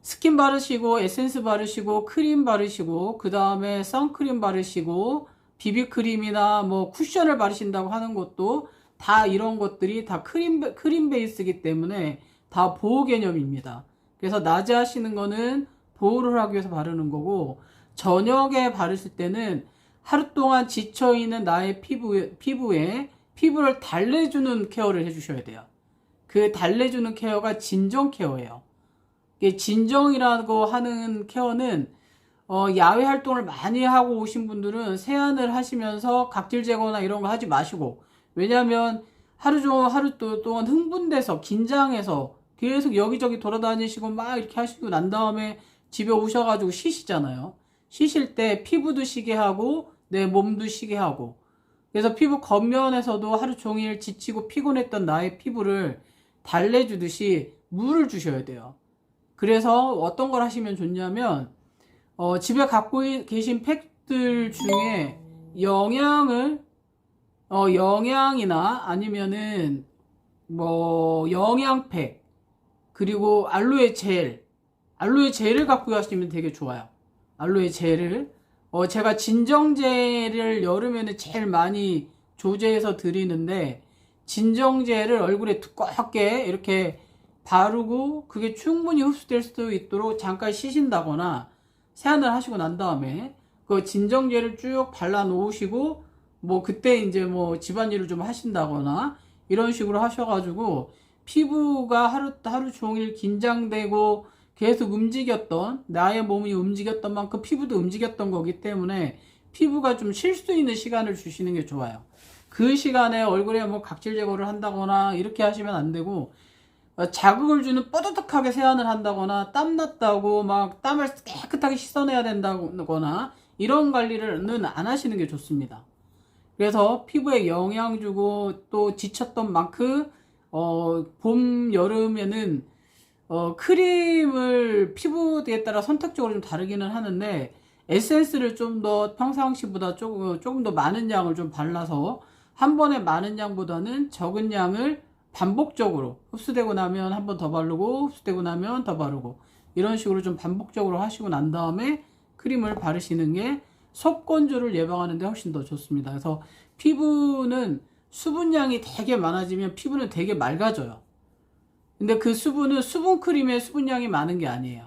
스킨 바르시고 에센스 바르시고 크림 바르시고 그 다음에 선크림 바르시고 비비크림이나 뭐 쿠션을 바르신다고 하는 것도 다 이런 것들이 다 크림 베이스이기 때문에 다 보호 개념입니다. 그래서 낮에 하시는 거는 보호를 하기 위해서 바르는 거고, 저녁에 바르실 때는 하루 동안 지쳐있는 나의 피부를 달래주는 케어를 해주셔야 돼요. 그 달래주는 케어가 진정 케어예요. 진정이라고 하는 케어는 야외 활동을 많이 하고 오신 분들은 세안을 하시면서 각질 제거나 이런 거 하지 마시고, 왜냐하면 하루 동안 흥분돼서 긴장해서 계속 여기저기 돌아다니시고 막 이렇게 하시고 난 다음에 집에 오셔가지고 쉬시잖아요. 쉬실 때 피부도 쉬게 하고 내 몸도 쉬게 하고, 그래서 피부 겉면에서도 하루 종일 지치고 피곤했던 나의 피부를 달래주듯이 물을 주셔야 돼요. 그래서 어떤 걸 하시면 좋냐면 집에 갖고 계신 팩들 중에 영양이나 아니면은 뭐 영양팩, 그리고 알로에 젤을 갖고 가시면 되게 좋아요. 알로에 젤을 제가 진정제를 여름에는 제일 많이 조제해서 드리는데, 진정제를 얼굴에 두껍게 이렇게 바르고 그게 충분히 흡수될 수 있도록 잠깐 씻인다거나 세안을 하시고 난 다음에 그 진정제를 쭉 발라 놓으시고, 뭐 그때 이제 뭐 집안일을 좀 하신다거나 이런 식으로 하셔가지고, 피부가 하루 종일 긴장되고 계속 움직였던, 나의 몸이 움직였던 만큼 피부도 움직였던 거기 때문에 피부가 좀 쉴 수 있는 시간을 주시는 게 좋아요. 그 시간에 얼굴에 뭐 각질 제거를 한다거나 이렇게 하시면 안 되고, 자극을 주는 뽀드득하게 세안을 한다거나, 땀 났다고 막 땀을 깨끗하게 씻어내야 된다거나 이런 관리는 안 하시는 게 좋습니다. 그래서 피부에 영양 주고 또 지쳤던 만큼 봄 여름에는 크림을 피부에 따라 선택적으로 좀 다르기는 하는데, 에센스를 좀 더 평상시보다 조금 더 많은 양을 좀 발라서, 한 번에 많은 양보다는 적은 양을 반복적으로, 흡수되고 나면 한 번 더 바르고 흡수되고 나면 더 바르고 이런 식으로 좀 반복적으로 하시고 난 다음에 크림을 바르시는 게 속건조를 예방하는 데 훨씬 더 좋습니다. 그래서 피부는 수분량이 되게 많아지면 피부는 되게 맑아져요. 근데 그 수분은 수분크림에 수분량이 많은 게 아니에요.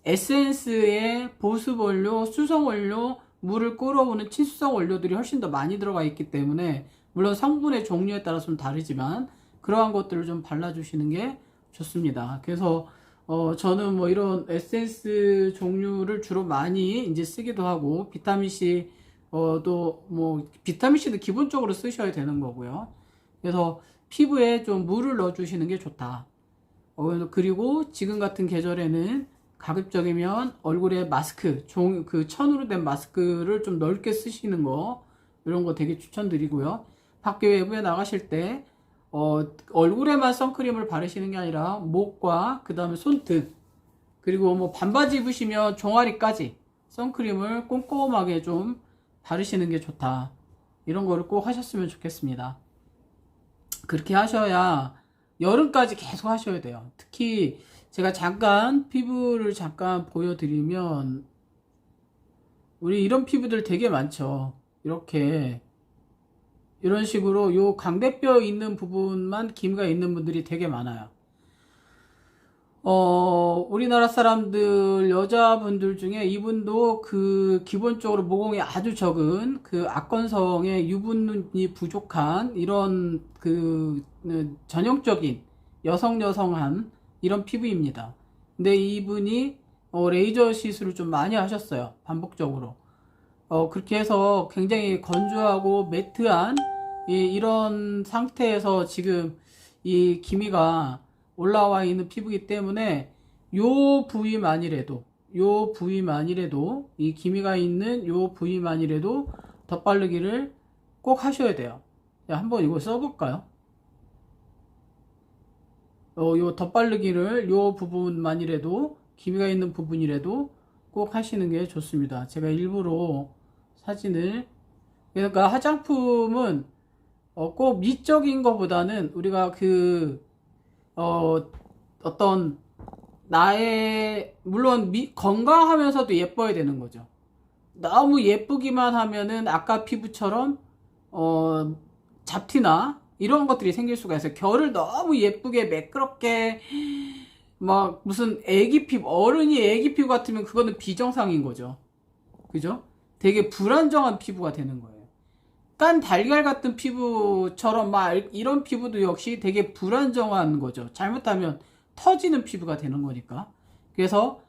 에센스에 보습원료, 수성원료, 물을 끌어오는 친수성 원료들이 훨씬 더 많이 들어가 있기 때문에, 물론 성분의 종류에 따라 좀 다르지만 그러한 것들을 좀 발라주시는 게 좋습니다. 그래서 저는 뭐 이런 에센스 종류를 주로 많이 이제 쓰기도 하고, 비타민C 또 뭐 비타민C도 기본적으로 쓰셔야 되는 거고요. 그래서 피부에 좀 물을 넣어주시는 게 좋다. 그리고 지금 같은 계절에는 가급적이면 얼굴에 마스크, 그 천으로 된 마스크를 좀 넓게 쓰시는 거, 이런 거 되게 추천드리고요. 밖에 외부에 나가실 때 얼굴에만 선크림을 바르시는 게 아니라 목과 그 다음에 손등, 그리고 뭐 반바지 입으시면 종아리까지 선크림을 꼼꼼하게 좀 바르시는 게 좋다. 이런 거를 꼭 하셨으면 좋겠습니다. 그렇게 하셔야 여름까지 계속 하셔야 돼요. 특히 제가 잠깐 피부를 잠깐 보여드리면, 우리 이런 피부들 되게 많죠. 이렇게 이런 식으로 요 광대뼈 있는 부분만 기미가 있는 분들이 되게 많아요. 우리나라 사람들, 여자분들 중에 이분도 그 기본적으로 모공이 아주 적은 그 악건성의 유분이 부족한 이런 그 전형적인 여성한 이런 피부입니다. 근데 이분이 레이저 시술을 좀 많이 하셨어요. 반복적으로. 그렇게 해서 굉장히 건조하고 매트한 이런 상태에서 지금 이 기미가 올라와 있는 피부이기 때문에, 요 부위만이라도 이 기미가 있는 요 부위만이라도 덧바르기를 꼭 하셔야 돼요. 자, 한번 이거 써볼까요? 요 덧바르기를 요 부분만이라도, 기미가 있는 부분이라도 꼭 하시는 게 좋습니다. 제가 일부러 사진을, 그러니까 화장품은 꼭 미적인 것보다는 우리가 어떤 나의, 물론 건강하면서도 예뻐야 되는 거죠. 너무 예쁘기만 하면은 아까 피부처럼 잡티나 이런 것들이 생길 수가 있어요. 결을 너무 예쁘게 매끄럽게 막 무슨 애기 피부, 어른이 애기 피부 같으면 그거는 비정상인 거죠. 그죠? 되게 불안정한 피부가 되는 거예요. 깐 달걀 같은 피부처럼 막 이런 피부도 역시 되게 불안정한 거죠. 잘못하면 터지는 피부가 되는 거니까. 그래서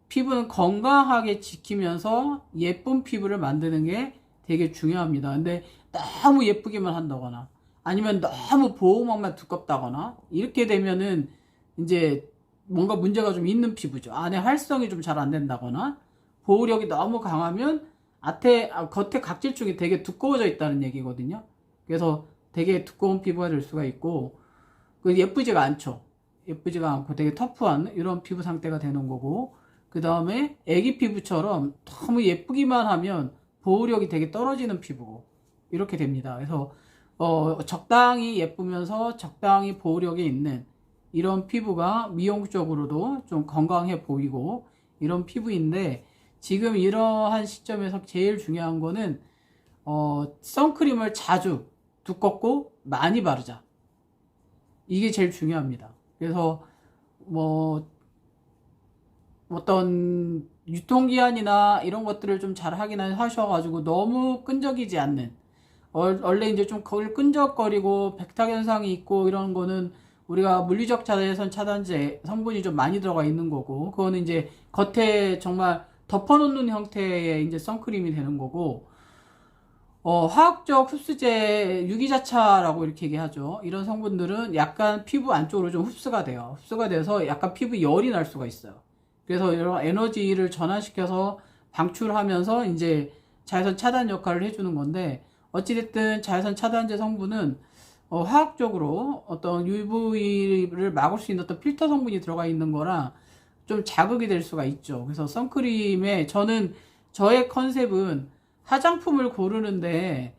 피부는 건강하게 지키면서 예쁜 피부를 만드는 게 되게 중요합니다. 근데 너무 예쁘게만 한다거나 아니면 너무 보호막만 두껍다거나 이렇게 되면은 이제 뭔가 문제가 좀 있는 피부죠. 안에 활성이 좀 잘 안 된다거나 보호력이 너무 강하면 겉에 각질층이 되게 두꺼워져 있다는 얘기거든요. 그래서 되게 두꺼운 피부가 될 수가 있고, 예쁘지가 않죠. 예쁘지가 않고 되게 터프한 이런 피부 상태가 되는 거고, 그 다음에 애기 피부처럼 너무 예쁘기만 하면 보호력이 되게 떨어지는 피부고, 이렇게 됩니다. 그래서 적당히 예쁘면서 적당히 보호력이 있는 이런 피부가 미용적으로도 좀 건강해 보이고 이런 피부인데, 지금 이러한 시점에서 제일 중요한 거는 선크림을 자주 두껍고 많이 바르자. 이게 제일 중요합니다. 그래서 뭐 어떤 유통기한이나 이런 것들을 좀 잘 확인을 하셔가지고 너무 끈적이지 않는, 원래 이제 좀 거울 끈적거리고 백탁 현상이 있고 이런 거는 우리가 물리적 자외선 차단제 성분이 좀 많이 들어가 있는 거고, 그거는 이제 겉에 정말 덮어놓는 형태의 이제 선크림이 되는 거고, 화학적 흡수제 유기자차라고 이렇게 얘기하죠. 이런 성분들은 약간 피부 안쪽으로 좀 흡수가 돼요. 흡수가 돼서 약간 피부 열이 날 수가 있어요. 그래서 이런 에너지를 전환시켜서 방출하면서 이제 자외선 차단 역할을 해주는 건데, 어찌됐든 자외선 차단제 성분은 화학적으로 어떤 UV를 막을 수 있는 어떤 필터 성분이 들어가 있는 거라 좀 자극이 될 수가 있죠. 그래서 선크림에 저의 컨셉은 화장품을 고르는데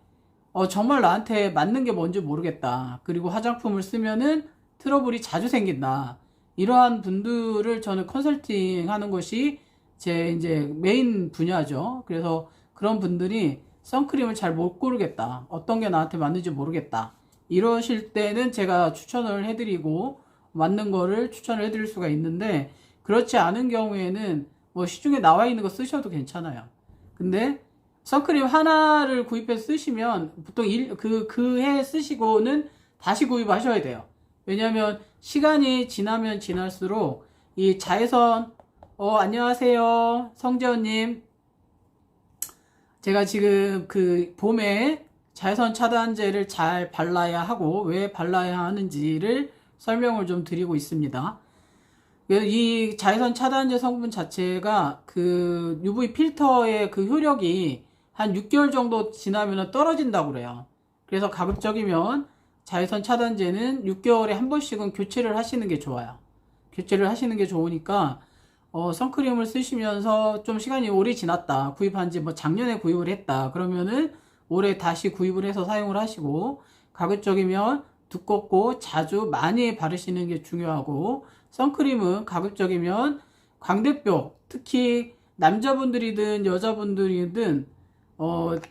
정말 나한테 맞는 게 뭔지 모르겠다, 그리고 화장품을 쓰면은 트러블이 자주 생긴다, 이러한 분들을 저는 컨설팅 하는 것이 제 이제 메인 분야죠. 그래서 그런 분들이 선크림을 잘 못 고르겠다, 어떤 게 나한테 맞는지 모르겠다, 이러실 때는 제가 추천을 해드리고 맞는 거를 추천을 해드릴 수가 있는데, 그렇지 않은 경우에는 뭐 시중에 나와 있는 거 쓰셔도 괜찮아요. 근데 선크림 하나를 구입해서 쓰시면 보통 그 해 쓰시고는 다시 구입하셔야 돼요. 왜냐하면 시간이 지나면 지날수록 이 자외선, 안녕하세요 성재원님, 제가 지금 그 봄에 자외선 차단제를 잘 발라야 하고 왜 발라야 하는지를 설명을 좀 드리고 있습니다. 이 자외선 차단제 성분 자체가 그 UV 필터의 그 효력이 한 6개월 정도 지나면 떨어진다고 그래요. 그래서 가급적이면 자외선 차단제는 6개월에 한 번씩은 교체를 하시는 게 좋아요. 교체를 하시는 게 좋으니까 선크림을 쓰시면서 좀 시간이 오래 지났다, 구입한 지 뭐 작년에 구입을 했다 그러면은 올해 다시 구입을 해서 사용을 하시고, 가급적이면 두껍고 자주 많이 바르시는 게 중요하고, 선크림은 가급적이면 광대뼈, 특히 남자분들이든 여자분들이든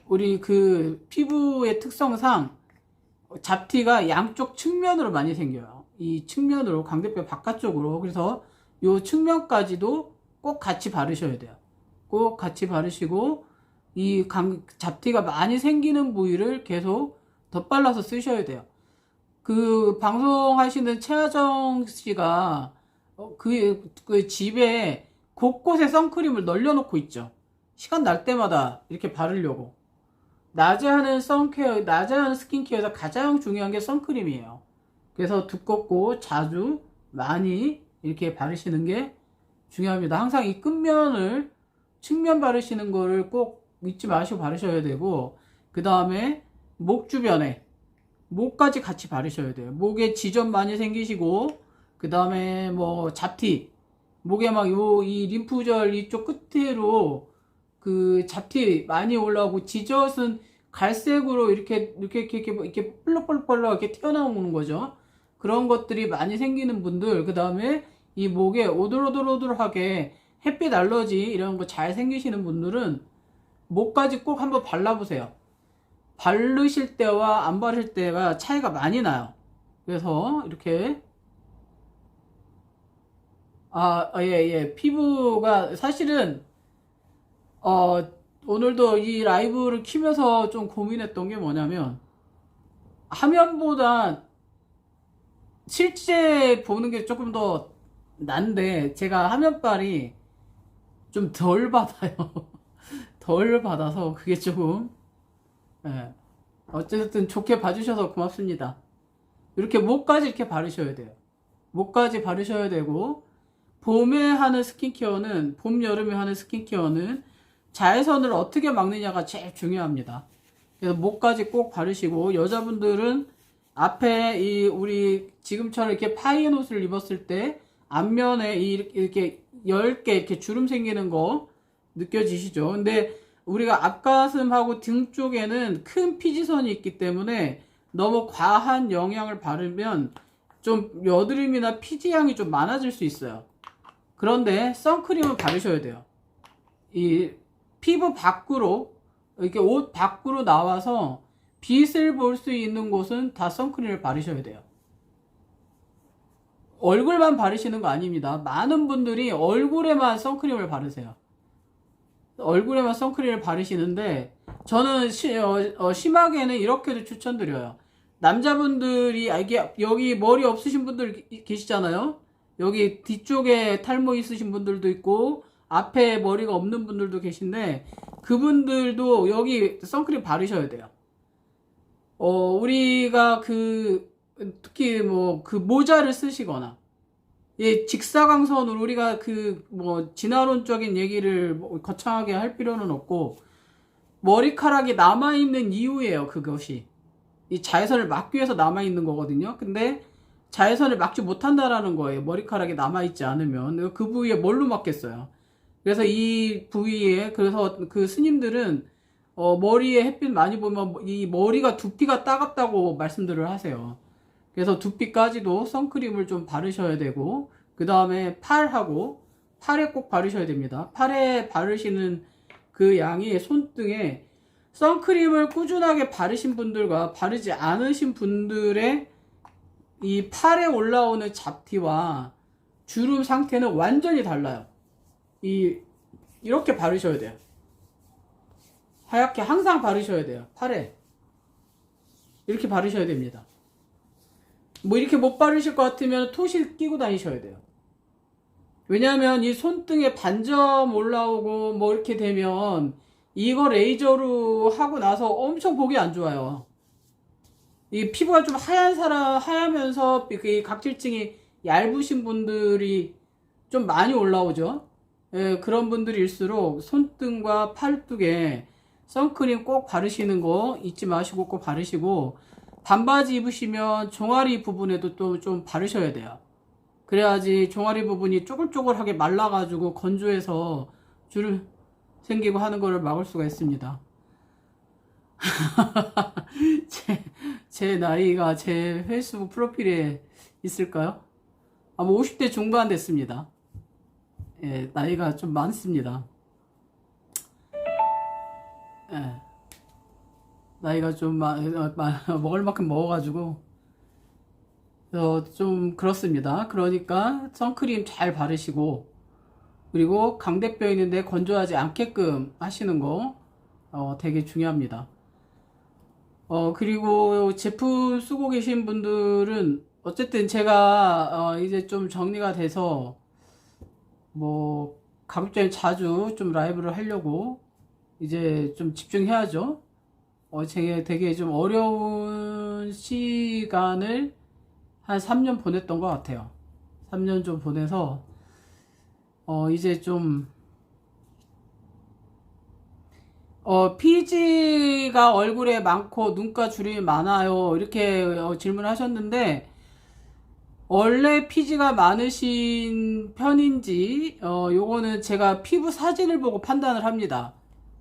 우리 그 피부의 특성상 잡티가 양쪽 측면으로 많이 생겨요. 이 측면으로, 광대뼈 바깥쪽으로. 그래서 요 측면까지도 꼭 같이 바르셔야 돼요. 꼭 같이 바르시고, 이 잡티가 많이 생기는 부위를 계속 덧발라서 쓰셔야 돼요. 그 방송하시는 최하정 씨가 그 집에 곳곳에 선크림을 널려놓고 있죠. 시간 날 때마다 이렇게 바르려고. 낮에 하는 스킨케어에서 가장 중요한 게 선크림이에요. 그래서 두껍고 자주 많이 이렇게 바르시는 게 중요합니다. 항상 이 끝면을, 측면 바르시는 거를 꼭 잊지 마시고 바르셔야 되고, 그 다음에 목 주변에, 목까지 같이 바르셔야 돼요. 목에 지점 많이 생기시고, 그 다음에 뭐 잡티, 목에 막 이 림프절 이쪽 끝으로 그 잡티 많이 올라오고, 지젖은 갈색으로 이렇게 펄럭펄럭 이렇게 튀어나오는 거죠. 그런 것들이 많이 생기는 분들, 그 다음에 이 목에 오돌오돌하게 햇빛 알러지 이런 거 잘 생기시는 분들은 목까지 꼭 한번 발라보세요. 바르실 때와 안 바르실 때가 차이가 많이 나요. 그래서 이렇게 예. 피부가 사실은 오늘도 이 라이브를 키면서 좀 고민했던 게 뭐냐면, 화면보다 실제 보는 게 조금 더 난데, 제가 화면빨이 좀 덜 받아요. 덜 받아서 그게 조금, 예. 어쨌든 좋게 봐주셔서 고맙습니다. 이렇게 목까지 이렇게 바르셔야 돼요. 목까지 바르셔야 되고, 봄에 하는 스킨케어는, 봄, 여름에 하는 스킨케어는 자외선을 어떻게 막느냐가 제일 중요합니다. 그래서 목까지 꼭 바르시고, 여자분들은 앞에 우리 지금처럼 이렇게 파인 옷을 입었을 때 앞면에 이렇게 10개 이렇게 주름 생기는 거 느껴지시죠? 근데 우리가 앞가슴하고 등 쪽에는 큰 피지선이 있기 때문에 너무 과한 영양을 바르면 좀 여드름이나 피지향이 좀 많아질 수 있어요. 그런데 선크림은 바르셔야 돼요. 이 피부 밖으로, 이렇게 옷 밖으로 나와서 빛을 볼 수 있는 곳은 다 선크림을 바르셔야 돼요. 얼굴만 바르시는 거 아닙니다. 많은 분들이 얼굴에만 선크림을 바르세요. 얼굴에만 선크림을 바르시는데 저는 심하게는 이렇게도 추천드려요. 남자분들이 이게 여기 머리 없으신 분들 계시잖아요. 여기 뒤쪽에 탈모 있으신 분들도 있고 앞에 머리가 없는 분들도 계신데 그분들도 여기 선크림 바르셔야 돼요. 우리가 특히 뭐 그 모자를 쓰시거나 예, 직사광선으로 우리가 진화론적인 얘기를 거창하게 할 필요는 없고 머리카락이 남아있는 이유예요. 그것이 이 자외선을 막기 위해서 남아있는 거거든요. 근데 자외선을 막지 못한다라는 거예요. 머리카락이 남아있지 않으면 그 부위에 뭘로 막겠어요. 그래서 이 부위에 그래서 그 스님들은 머리에 햇빛 많이 보면 이 머리가 두피가 따갑다고 말씀들을 하세요. 그래서 두피까지도 선크림을 좀 바르셔야 되고 그 다음에 팔에 꼭 바르셔야 됩니다. 팔에 바르시는 그 양이 손등에 선크림을 꾸준하게 바르신 분들과 바르지 않으신 분들의 이 팔에 올라오는 잡티와 주름 상태는 완전히 달라요. 이렇게 바르셔야 돼요. 하얗게 항상 바르셔야 돼요. 팔에 이렇게 바르셔야 됩니다. 뭐 이렇게 못 바르실 것 같으면 토시 끼고 다니셔야 돼요. 왜냐하면 이 손등에 반점 올라오고 뭐 이렇게 되면 이거 레이저로 하고 나서 엄청 보기 안 좋아요. 이 피부가 좀 하얗면서 이 각질층이 얇으신 분들이 좀 많이 올라오죠. 예, 그런 분들일수록 손등과 팔뚝에 선크림 꼭 바르시는 거 잊지 마시고 꼭 바르시고 반바지 입으시면 종아리 부분에도 또 좀 바르셔야 돼요. 그래야지 종아리 부분이 쪼글쪼글하게 말라가지고 건조해서 주름 생기고 하는 거를 막을 수가 있습니다. 제 나이가 제 페이스북 프로필에 있을까요? 아마 50대 중반 됐습니다. 예, 나이가 좀 많습니다. 예, 나이가 좀 먹을 만큼 먹어가지고 좀 그렇습니다. 그러니까 선크림 잘 바르시고 그리고 강대뼈 있는데 건조하지 않게끔 하시는 거 되게 중요합니다. 그리고 제품 쓰고 계신 분들은 어쨌든 제가 이제 좀 정리가 돼서 뭐 가급적 자주 좀 라이브를 하려고 이제 좀 집중해야죠. 제가 되게 좀 어려운 시간을 한 3년 보냈던 것 같아요. 3년 좀 보내서 이제 좀 피지가 얼굴에 많고 눈가 주름이 많아요. 이렇게 질문하셨는데 원래 피지가 많으신 편인지 요거는 제가 피부 사진을 보고 판단을 합니다.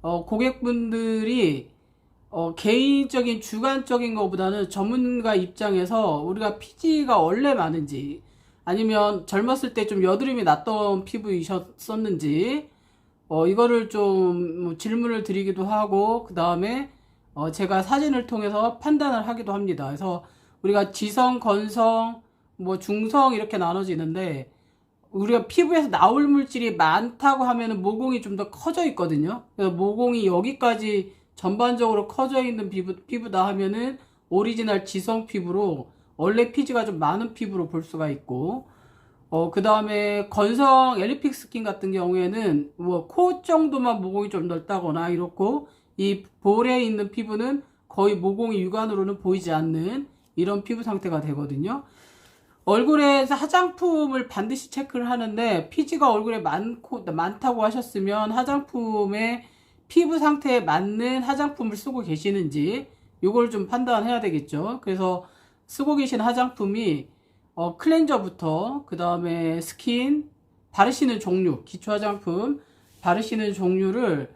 고객분들이 개인적인 주관적인 것보다는 전문가 입장에서 우리가 피지가 원래 많은지 아니면 젊었을 때 좀 여드름이 났던 피부이셨었는지 이거를 좀 질문을 드리기도 하고 그 다음에 제가 사진을 통해서 판단을 하기도 합니다. 그래서 우리가 지성, 건성, 뭐 중성 이렇게 나눠지는데 우리가 피부에서 나올 물질이 많다고 하면은 모공이 좀 더 커져 있거든요. 그래서 모공이 여기까지 전반적으로 커져 있는 피부다 하면은 오리지널 지성 피부로 원래 피지가 좀 많은 피부로 볼 수가 있고 그 다음에 건성 엘리픽 스킨 같은 경우에는 뭐 코 정도만 모공이 좀 넓다거나 이렇고 이 볼에 있는 피부는 거의 모공이 육안으로는 보이지 않는 이런 피부 상태가 되거든요. 얼굴에서 화장품을 반드시 체크를 하는데 피지가 얼굴에 많다고 하셨으면 화장품의 피부 상태에 맞는 화장품을 쓰고 계시는지 이걸 좀 판단해야 되겠죠. 그래서 쓰고 계신 화장품이 클렌저부터 그 다음에 스킨 바르시는 종류, 기초 화장품 바르시는 종류를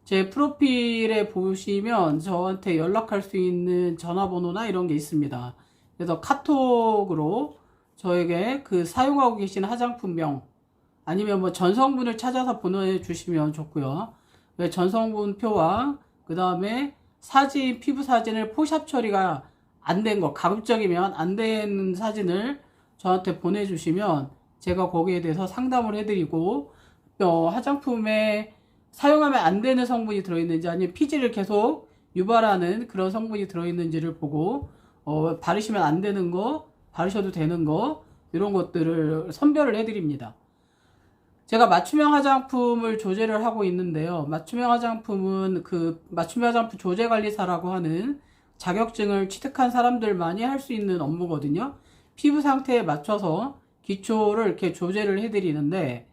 제 프로필에 보시면 저한테 연락할 수 있는 전화번호나 이런 게 있습니다. 그래서 카톡으로 저에게 그 사용하고 계신 화장품명 아니면 뭐 전성분을 찾아서 보내주시면 좋고요. 전성분표와 그 다음에 사진, 피부 사진을 포샵 처리가 안 된 거, 가급적이면 안 되는 사진을 저한테 보내주시면 제가 거기에 대해서 상담을 해드리고 화장품에 사용하면 안 되는 성분이 들어있는지 아니면 피지를 계속 유발하는 그런 성분이 들어있는지를 보고 바르시면 안 되는 거, 바르셔도 되는 거 이런 것들을 선별을 해드립니다. 제가 맞춤형 화장품을 조제를 하고 있는데요. 맞춤형 화장품은 그 맞춤형 화장품 조제관리사라고 하는 자격증을 취득한 사람들만이 할 수 있는 업무거든요. 피부 상태에 맞춰서 기초를 이렇게 조제를 해드리는데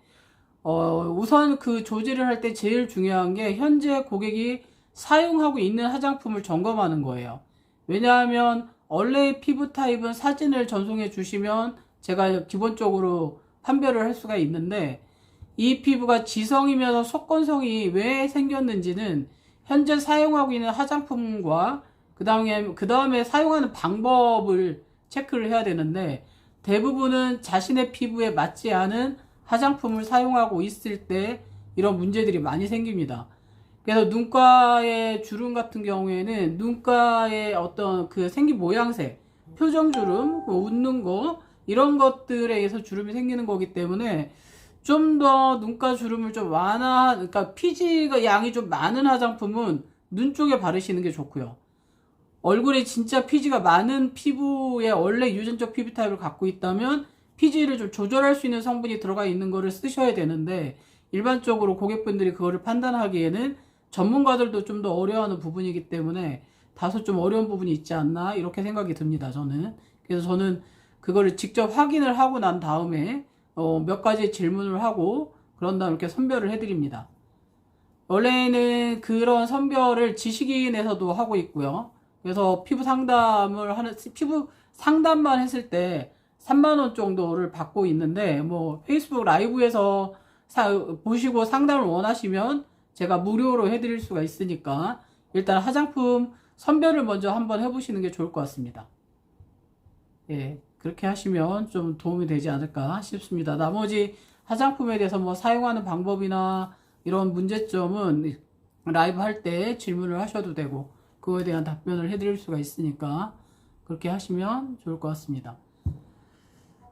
우선 그 조제를 할 때 제일 중요한 게 현재 고객이 사용하고 있는 화장품을 점검하는 거예요. 왜냐하면 원래의 피부 타입은 사진을 전송해 주시면 제가 기본적으로 판별을 할 수가 있는데 이 피부가 지성이면서 속건성이 왜 생겼는지는 현재 사용하고 있는 화장품과 그 다음에 사용하는 방법을 체크를 해야 되는데 대부분은 자신의 피부에 맞지 않은 화장품을 사용하고 있을 때 이런 문제들이 많이 생깁니다. 그래서 눈가의 주름 같은 경우에는 눈가의 어떤 그 생긴 모양새, 표정주름, 웃는 거 이런 것들에 의해서 주름이 생기는 거기 때문에 좀 더 눈가 주름을 좀 그러니까 피지가 양이 좀 많은 화장품은 눈 쪽에 바르시는 게 좋고요. 얼굴에 진짜 피지가 많은 피부에 원래 유전적 피부 타입을 갖고 있다면 피지를 좀 조절할 수 있는 성분이 들어가 있는 거를 쓰셔야 되는데 일반적으로 고객분들이 그거를 판단하기에는 전문가들도 좀 더 어려워하는 부분이기 때문에 다소 좀 어려운 부분이 있지 않나 이렇게 생각이 듭니다. 그래서 저는 그거를 직접 확인을 하고 난 다음에 몇 가지 질문을 하고 그런 다음 이렇게 선별을 해드립니다. 원래는 그런 선별을 지식인에서도 하고 있고요. 그래서 피부 상담만 했을 때 3만원 정도를 받고 있는데 뭐 페이스북 라이브에서 보시고 상담을 원하시면 제가 무료로 해드릴 수가 있으니까 일단 화장품 선별을 먼저 한번 해보시는 게 좋을 것 같습니다. 예, 그렇게 하시면 좀 도움이 되지 않을까 싶습니다. 나머지 화장품에 대해서 뭐 사용하는 방법이나 이런 문제점은 라이브 할 때 질문을 하셔도 되고 그거에 대한 답변을 해드릴 수가 있으니까 그렇게 하시면 좋을 것 같습니다.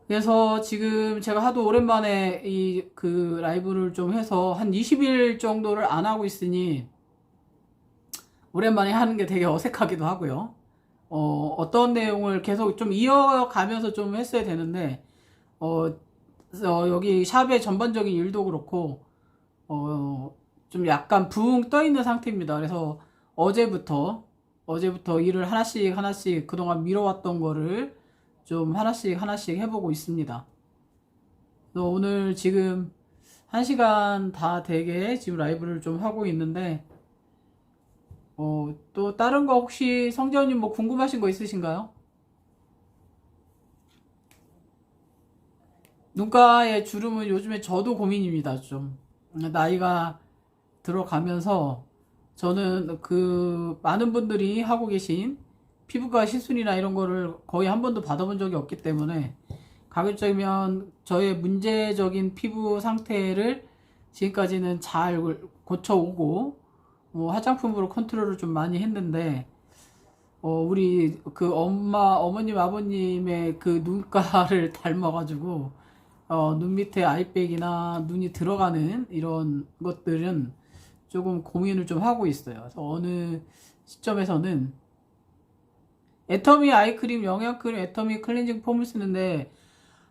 그래서 지금 제가 하도 오랜만에 그 라이브를 좀 해서 한 20일 정도를 안 하고 있으니 오랜만에 하는 게 되게 어색하기도 하고요. 어떤 내용을 계속 좀 이어가면서 좀 했어야 되는데 여기 샵의 전반적인 일도 그렇고 좀 약간 붕 떠 있는 상태입니다. 그래서 어제부터 일을 하나씩 그동안 미뤄왔던 거를 좀 하나씩 해보고 있습니다. 오늘 지금 1시간 다 되게 지금 라이브를 좀 하고 있는데 또 다른 거 혹시 성재원님 뭐 궁금하신 거 있으신가요? 눈가의 주름은 요즘에 저도 고민입니다. 좀 나이가 들어가면서 저는 그 많은 분들이 하고 계신 피부과 시술이나 이런 거를 거의 한 번도 받아본 적이 없기 때문에 가급적이면 저의 문제적인 피부 상태를 지금까지는 잘 고쳐오고 화장품으로 컨트롤을 좀 많이 했는데 우리 그 어머님 아버님의 그 눈가를 닮아가지고 눈 밑에 아이백이나 눈이 들어가는 이런 것들은 조금 고민을 좀 하고 있어요. 그래서 어느 시점에서는 애터미 아이크림, 영양크림, 애터미 클렌징 폼을 쓰는데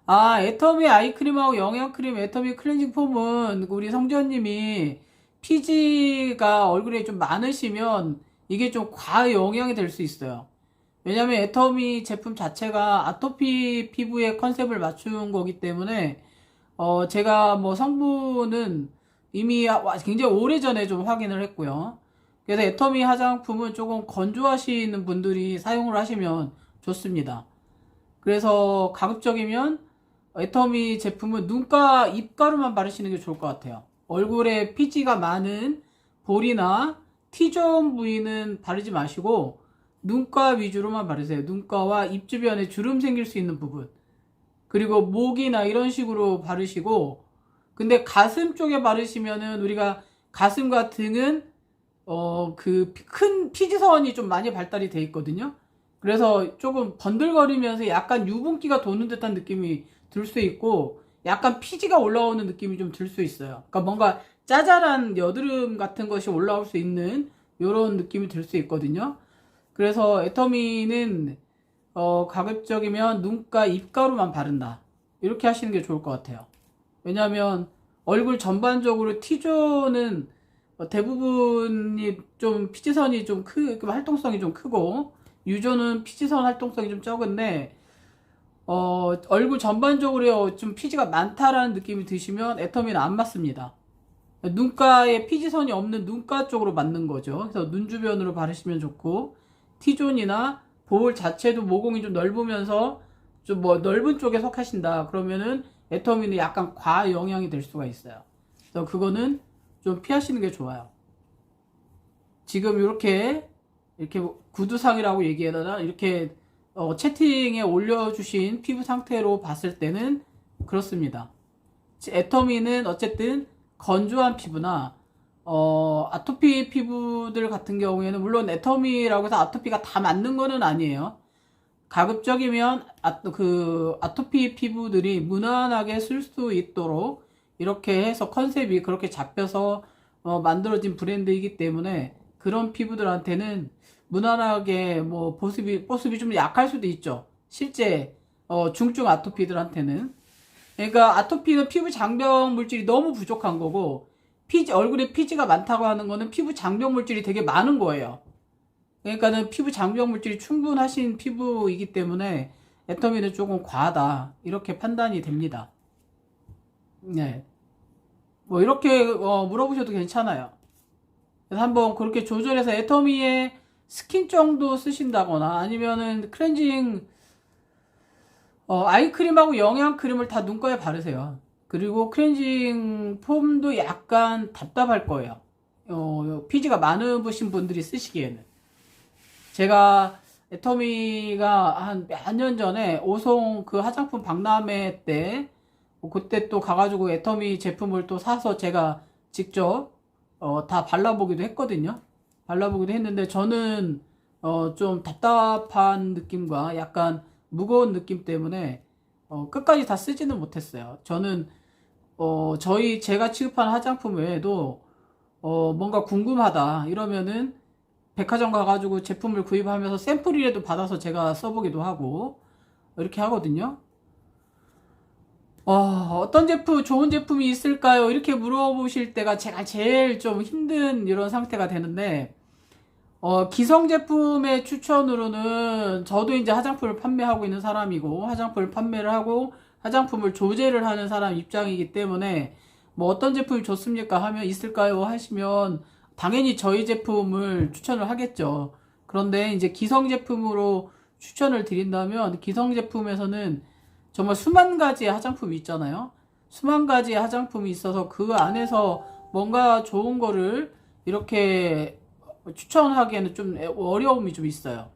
애터미 아이크림하고 영양크림, 애터미 클렌징 폼은 우리 성재원님이 피지가 얼굴에 좀 많으시면 이게 좀 과영향이 될 수 있어요. 왜냐면 애터미 제품 자체가 아토피 피부의 컨셉을 맞춘 거기 때문에 제가 뭐 성분은 이미 굉장히 오래전에 좀 확인을 했고요. 그래서 애터미 화장품은 조금 건조하시는 분들이 사용을 하시면 좋습니다. 그래서 가급적이면 애터미 제품은 눈가, 입가루만 바르시는 게 좋을 것 같아요. 얼굴에 피지가 많은 볼이나 T존 부위는 바르지 마시고 눈가 위주로만 바르세요. 눈가와 입 주변에 주름 생길 수 있는 부분, 그리고 목이나 이런 식으로 바르시고, 근데 가슴 쪽에 바르시면은 우리가 가슴과 등은 그 큰 피지선이 좀 많이 발달이 돼 있거든요. 그래서 조금 번들거리면서 약간 유분기가 도는 듯한 느낌이 들 수 있고, 약간 피지가 올라오는 느낌이 좀 들 수 있어요. 그러니까 뭔가 짜잘한 여드름 같은 것이 올라올 수 있는 이런 느낌이 들 수 있거든요. 그래서 애터미는 가급적이면 눈가, 입가로만 바른다, 이렇게 하시는 게 좋을 것 같아요. 왜냐하면 얼굴 전반적으로 T존은 대부분이 좀 피지선이 좀 활동성이 좀 크고, U존은 피지선 활동성이 좀 적은데, 얼굴 전반적으로 좀 피지가 많다라는 느낌이 드시면 애터미는 안 맞습니다. 눈가에 피지선이 없는 눈가 쪽으로 맞는 거죠. 그래서 눈 주변으로 바르시면 좋고, T존이나 볼 자체도 모공이 좀 넓으면서 좀 뭐 넓은 쪽에 속하신다 그러면은 애터미는 약간 과영향이 될 수가 있어요. 그래서 그거는 좀 피하시는 게 좋아요. 지금 이렇게 구두상이라고 얘기해야 되나, 이렇게 채팅에 올려주신 피부 상태로 봤을 때는 그렇습니다. 애터미는 어쨌든 건조한 피부나 아토피 피부들 같은 경우에는, 물론 애터미라고 해서 아토피가 다 맞는 거는 아니에요. 가급적이면 아토피 피부들이 무난하게 쓸 수 있도록 이렇게 해서 컨셉이 그렇게 잡혀서 만들어진 브랜드이기 때문에, 그런 피부들한테는 무난하게 뭐 보습이 좀 약할 수도 있죠. 실제 중증 아토피들한테는. 그러니까 아토피는 피부 장벽 물질이 너무 부족한 거고, 얼굴에 피지가 많다고 하는 거는 피부 장벽 물질이 되게 많은 거예요. 그러니까는 피부 장벽 물질이 충분하신 피부이기 때문에 애터미는 조금 과하다, 이렇게 판단이 됩니다. 네. 뭐 이렇게 물어보셔도 괜찮아요. 그래서 한번 그렇게 조절해서 애터미에 스킨 정도 쓰신다거나, 아니면은 클렌징 아이크림하고 영양크림을 다 눈가에 바르세요. 그리고 클렌징 폼도 약간 답답할 거예요. 피지가 많으신 분들이 쓰시기에는. 제가 애터미가 한 몇 년 전에 오송 그 화장품 박람회 때, 그때 또 가가지고 애터미 제품을 또 사서 제가 직접 다 발라보기도 했거든요. 발라보기도 했는데, 저는 좀 답답한 느낌과 약간 무거운 느낌 때문에 끝까지 다 쓰지는 못했어요. 저는 제가 취급하는 화장품 외에도 뭔가 궁금하다 이러면은 백화점 가가지고 제품을 구입하면서 샘플이라도 받아서 제가 써보기도 하고 이렇게 하거든요. 어떤 좋은 제품이 있을까요? 이렇게 물어보실 때가 제가 제일 좀 힘든 이런 상태가 되는데, 기성 제품의 추천으로는, 저도 이제 화장품을 판매하고 있는 사람이고, 화장품을 판매를 하고, 화장품을 조제를 하는 사람 입장이기 때문에, 뭐 어떤 제품이 좋습니까? 하면, 있을까요? 하시면, 당연히 저희 제품을 추천을 하겠죠. 그런데 이제 기성 제품으로 추천을 드린다면, 기성 제품에서는 정말 수만 가지의 화장품이 있잖아요. 수만 가지의 화장품이 있어서 그 안에서 뭔가 좋은 거를 이렇게 추천하기에는 좀 어려움이 좀 있어요.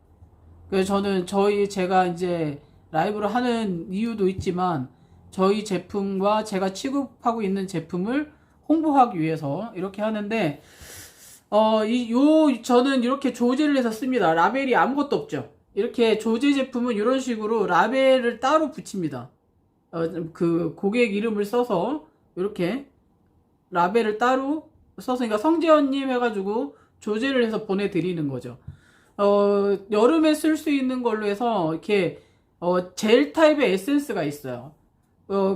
그래서 저는 제가 이제 라이브를 하는 이유도 있지만, 저희 제품과 제가 취급하고 있는 제품을 홍보하기 위해서 이렇게 하는데, 저는 이렇게 조제를 해서 씁니다. 라벨이 아무것도 없죠. 이렇게 조제 제품은 이런 식으로 라벨을 따로 붙입니다. 그 고객 이름을 써서 이렇게 라벨을 따로 써서, 그러니까 성재현님 해가지고 조제를 해서 보내드리는 거죠. 여름에 쓸 수 있는 걸로 해서 이렇게 젤 타입의 에센스가 있어요.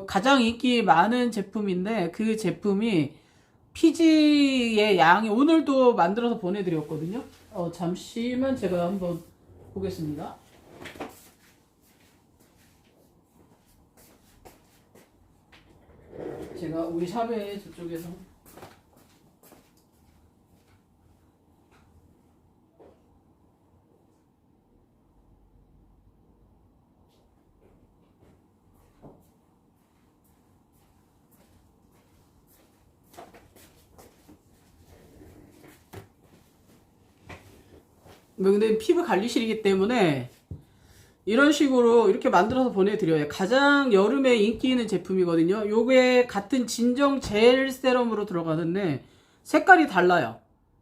가장 인기 많은 제품인데, 그 제품이 피지의 양이, 오늘도 만들어서 보내드렸거든요. 잠시만 제가 한번 보겠습니다. 제가 우리 샵에 저쪽에서 근데 피부 관리실이기 때문에 이런 식으로 이렇게 만들어서 보내드려요. 가장 여름에 인기 있는 제품이거든요. 요게 같은 진정 젤 세럼으로 들어가는데 색깔이 달라요.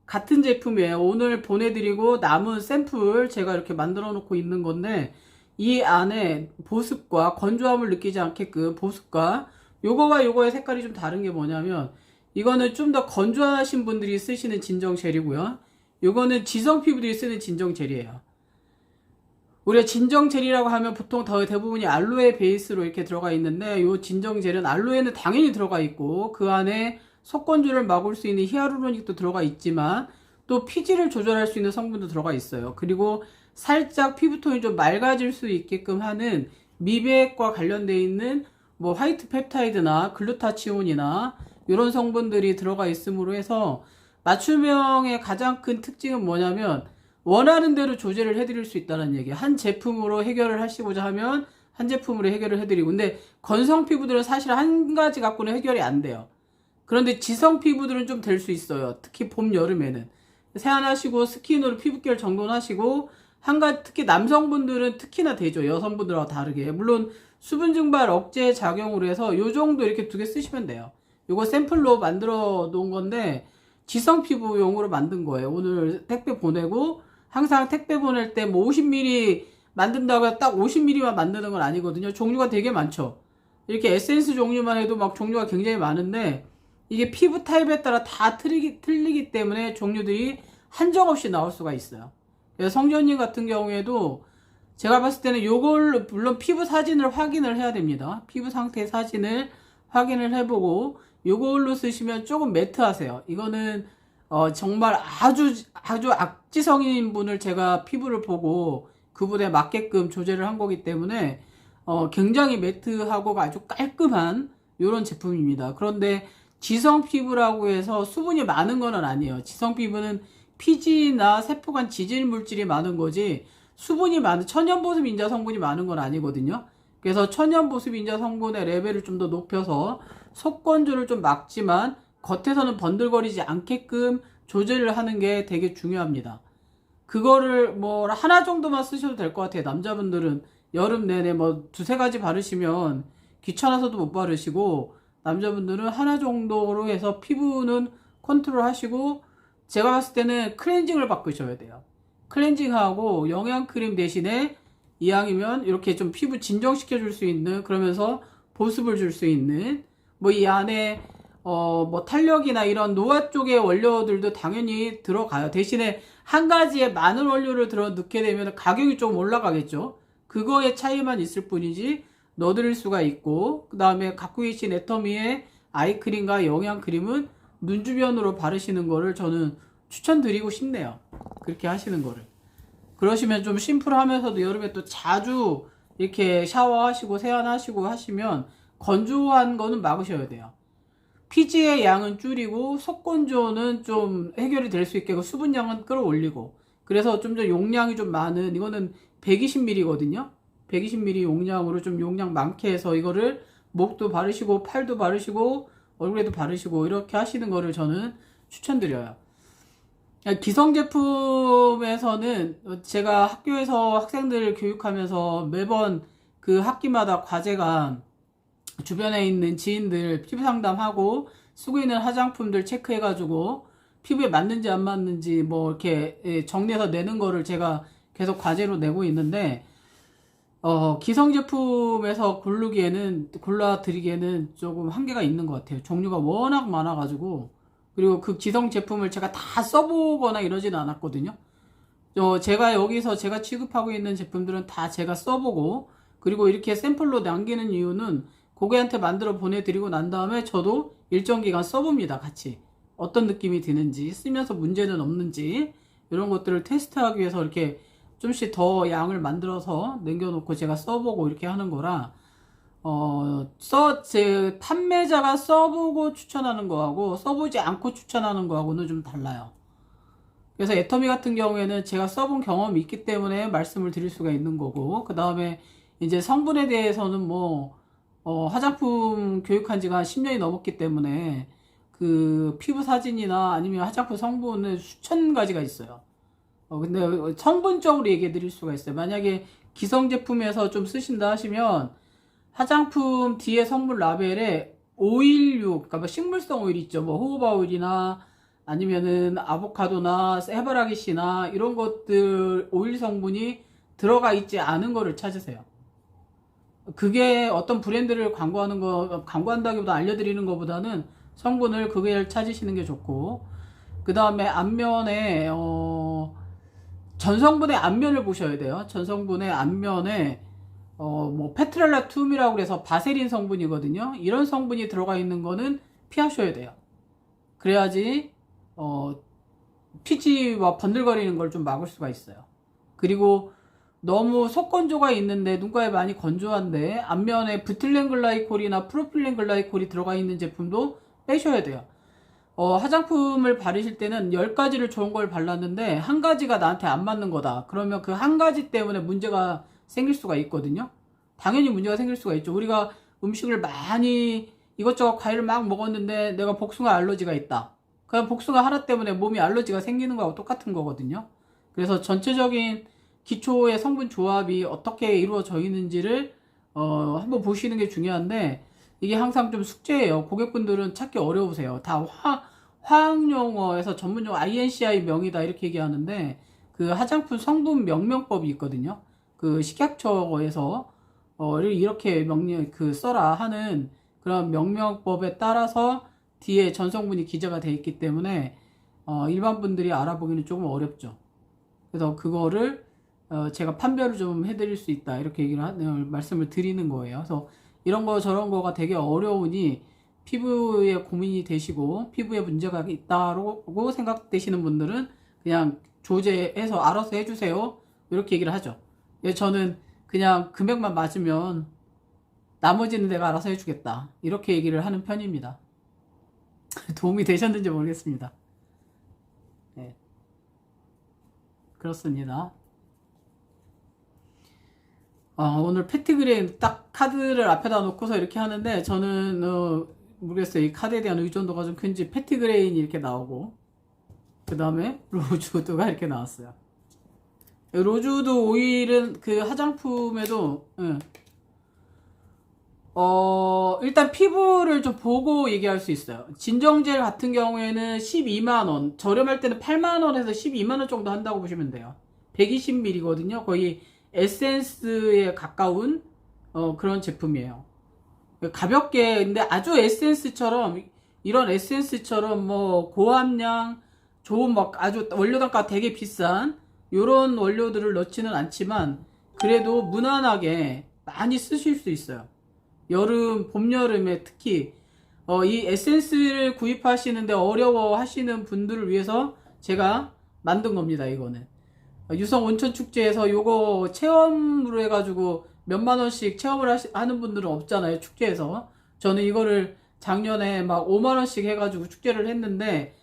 같은 제품이에요. 오늘 보내드리고 남은 샘플 제가 이렇게 만들어 놓고 있는 건데, 이 안에 보습과 건조함을 느끼지 않게끔 보습과 요거와 요거의 색깔이 좀 다른 게 뭐냐면, 이거는 좀 더 건조하신 분들이 쓰시는 진정 젤이고요. 요거는 지성 피부들이 쓰는 진정 젤이에요. 우리가 진정 젤이라고 하면 보통 대부분이 알로에 베이스로 이렇게 들어가 있는데, 요 진정 젤은 알로에는 당연히 들어가 있고 그 안에 속건조를 막을 수 있는 히아루로닉도 들어가 있지만 또 피지를 조절할 수 있는 성분도 들어가 있어요. 그리고 살짝 피부톤이 좀 맑아질 수 있게끔 하는 미백과 관련되어 있는 뭐 화이트 펩타이드나 글루타치온이나 이런 성분들이 들어가 있으므로 해서 맞춤형의 가장 큰 특징은 뭐냐면 원하는 대로 조절을 해드릴 수 있다는 얘기예요. 한 제품으로 해결을 하시고자 하면 한 제품으로 해결을 해드리고, 근데 건성 피부들은 사실 한 가지 갖고는 해결이 안 돼요. 그런데 지성 피부들은 좀 될 수 있어요. 특히 봄, 여름에는. 세안하시고 스킨으로 피부결 정돈하시고, 특히 남성분들은 특히나 되죠. 여성분들하고 다르게. 물론 수분 증발 억제 작용으로 해서 요 정도 이렇게 2개 쓰시면 돼요. 요거 샘플로 만들어 놓은 건데 지성 피부용으로 만든 거예요. 오늘 택배 보내고, 항상 택배 보낼 때 뭐 50ml 만든다고 해서 딱 50ml만 만드는 건 아니거든요. 종류가 되게 많죠. 이렇게 에센스 종류만 해도 막 종류가 굉장히 많은데, 이게 피부 타입에 따라 다 틀리기 때문에 종류들이 한정없이 나올 수가 있어요. 그래서 성전님 같은 경우에도 제가 봤을 때는 요걸로, 물론 피부 사진을 확인을 해야 됩니다. 피부 상태 사진을 확인을 해보고 요걸로 쓰시면 조금 매트하세요. 이거는 정말 아주 악지성인 분을 제가 피부를 보고 그분에 맞게끔 조절을 한 거기 때문에 굉장히 매트하고 아주 깔끔한 요런 제품입니다. 그런데 지성 피부라고 해서 수분이 많은 건 아니에요. 지성 피부는 피지나 세포간 지질 물질이 많은 거지 수분이 많은 천연보습 인자 성분이 많은 건 아니거든요. 그래서 천연보습 인자 성분의 레벨을 좀 더 높여서 속건조를 좀 막지만 겉에서는 번들거리지 않게끔 조절을 하는 게 되게 중요합니다. 그거를 뭐 하나 정도만 쓰셔도 될 것 같아요. 남자분들은 여름 내내 뭐 2-3가지 바르시면 귀찮아서도 못 바르시고, 남자분들은 하나 정도로 해서 피부는 컨트롤 하시고, 제가 봤을 때는 클렌징을 바꾸셔야 돼요. 클렌징하고 영양크림 대신에 이왕이면 이렇게 좀 피부 진정시켜 줄 수 있는, 그러면서 보습을 줄 수 있는, 뭐 이 안에 뭐 탄력이나 이런 노화 쪽의 원료들도 당연히 들어가요. 대신에 한 가지에 많은 원료를 넣게 되면 가격이 좀 올라가겠죠. 그거의 차이만 있을 뿐이지 넣어드릴 수가 있고, 그 다음에 갖고 계신 애터미의 아이크림과 영양크림은 눈 주변으로 바르시는 거를 저는 추천드리고 싶네요. 그렇게 하시는 거를. 그러시면 좀 심플하면서도 여름에 또 자주 이렇게 샤워하시고 세안하시고 하시면 건조한 거는 막으셔야 돼요. 피지의 양은 줄이고 속건조는 좀 해결이 될 수 있게 수분량은 끌어올리고, 그래서 좀 더 용량이 좀 많은, 이거는 120ml거든요 120ml 용량으로 좀 용량 많게 해서 이거를 목도 바르시고 팔도 바르시고 얼굴에도 바르시고 이렇게 하시는 거를 저는 추천드려요. 기성 제품에서는 제가 학교에서 학생들을 교육하면서 매번 그 학기마다 과제가 주변에 있는 지인들 피부 상담하고 쓰고 있는 화장품들 체크해가지고 피부에 맞는지 안 맞는지 뭐 이렇게 정리해서 내는 거를 제가 계속 과제로 내고 있는데, 기성 제품에서 골라드리기에는 조금 한계가 있는 것 같아요. 종류가 워낙 많아가지고. 그리고 그 기성 제품을 제가 다 써보거나 이러지는 않았거든요. 제가 여기서 제가 취급하고 있는 제품들은 다 제가 써보고, 그리고 이렇게 샘플로 남기는 이유는 고객한테 만들어 보내드리고 난 다음에 저도 일정 기간 써봅니다. 같이 어떤 느낌이 드는지, 쓰면서 문제는 없는지, 이런 것들을 테스트하기 위해서 이렇게 좀씩 더 양을 만들어서 남겨놓고 제가 써보고 이렇게 하는 거라, 제 판매자가 써보고 추천하는 거하고 써보지 않고 추천하는 거하고는 좀 달라요. 그래서 애터미 같은 경우에는 제가 써본 경험이 있기 때문에 말씀을 드릴 수가 있는 거고, 그 다음에 이제 성분에 대해서는 뭐 화장품 교육한 지가 한 10년이 넘었기 때문에 그 피부 사진이나 아니면 화장품 성분은 수천 가지가 있어요. 근데 성분적으로 얘기해 드릴 수가 있어요. 만약에 기성 제품에서 좀 쓰신다 하시면 화장품 뒤에 성분 라벨에 오일류, 그러니까 뭐 식물성 오일 있죠. 뭐 호호바 오일이나 아니면은 아보카도나 해바라기씨나 이런 것들 오일 성분이 들어가 있지 않은 거를 찾으세요. 그게 어떤 브랜드를 광고한다기보다 알려드리는 것보다는 성분을 그걸 찾으시는 게 좋고, 그 다음에 앞면에 전성분의 앞면을 보셔야 돼요. 전성분의 앞면에 뭐 페트랄라툼이라고 그래서 바세린 성분이거든요. 이런 성분이 들어가 있는 거는 피하셔야 돼요. 그래야지 피지와 번들거리는 걸 좀 막을 수가 있어요. 그리고 너무 속건조가 있는데 눈가에 많이 건조한데 앞면에 부틸렌글라이콜이나 프로필렌글라이콜이 들어가 있는 제품도 빼셔야 돼요. 화장품을 바르실 때는 10가지를 좋은 걸 발랐는데 한 가지가 나한테 안 맞는 거다. 그러면 그 한 가지 때문에 문제가 생길 수가 있거든요. 당연히 문제가 생길 수가 있죠. 우리가 음식을 많이 이것저것 과일을 막 먹었는데 내가 복숭아 알러지가 있다. 그냥 복숭아 하나 때문에 몸이 알러지가 생기는 거하고 똑같은 거거든요. 그래서 전체적인 기초의 성분 조합이 어떻게 이루어져 있는지를 한번 보시는 게 중요한데, 이게 항상 좀 숙제예요. 고객분들은 찾기 어려우세요. 다 화학용어에서 전문용어 INCI 명이다 이렇게 얘기하는데, 그 화장품 성분 명명법이 있거든요. 그 식약처에서 이렇게 써라 하는 그런 명명법에 따라서 뒤에 전성분이 기재가 되어 있기 때문에 일반 분들이 알아보기는 조금 어렵죠. 그래서 그거를 제가 판별을 좀 해드릴 수 있다 이렇게 말씀을 드리는 거예요. 그래서 이런 거 저런 거가 되게 어려우니 피부에 고민이 되시고 피부에 문제가 있다고 생각되시는 분들은 그냥 조제해서 알아서 해주세요 이렇게 얘기를 하죠. 저는 그냥 금액만 맞으면 나머지는 내가 알아서 해주겠다 이렇게 얘기를 하는 편입니다. 도움이 되셨는지 모르겠습니다. 네, 그렇습니다. 오늘 패티그레인 딱 카드를 앞에다 놓고서 이렇게 하는데, 저는 모르겠어요. 이 카드에 대한 의존도가 좀 큰지 패티그레인이 이렇게 나오고, 그 다음에 로즈우드가 이렇게 나왔어요. 로즈우드 오일은 그 화장품에도 일단 피부를 좀 보고 얘기할 수 있어요. 진정젤 같은 경우에는 12만원, 저렴할 때는 8만원에서 12만원 정도 한다고 보시면 돼요. 120ml거든요. 거의 에센스에 가까운 그런 제품이에요. 가볍게, 근데 아주 에센스처럼, 이런 에센스처럼 뭐 고함량 좋은 막 아주 원료 단가 되게 비싼 요런 원료들을 넣지는 않지만 그래도 무난하게 많이 쓰실 수 있어요. 여름, 봄, 여름에 특히 이 에센스를 구입하시는데 어려워 하시는 분들을 위해서 제가 만든 겁니다. 이거는 유성 온천 축제에서 요거 체험으로 해가지고 몇만 원씩 체험을 하는 분들은 없잖아요. 축제에서. 저는 이거를 작년에 막 5만 원씩 해가지고 축제를 했는데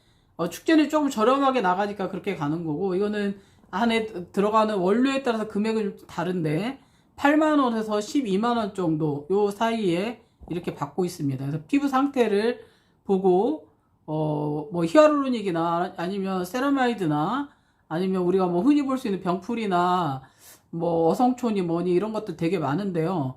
축제는 조금 저렴하게 나가니까 그렇게 가는 거고, 이거는 안에 들어가는 원료에 따라서 금액은 좀 다른데 8만원에서 12만원 정도 요 사이에 이렇게 받고 있습니다. 그래서 피부 상태를 보고 뭐 히아루로닉이나 아니면 세라마이드나 아니면 우리가 뭐 흔히 볼 수 있는 병풀이나 뭐 어성초니 뭐니 이런 것도 되게 많은데요.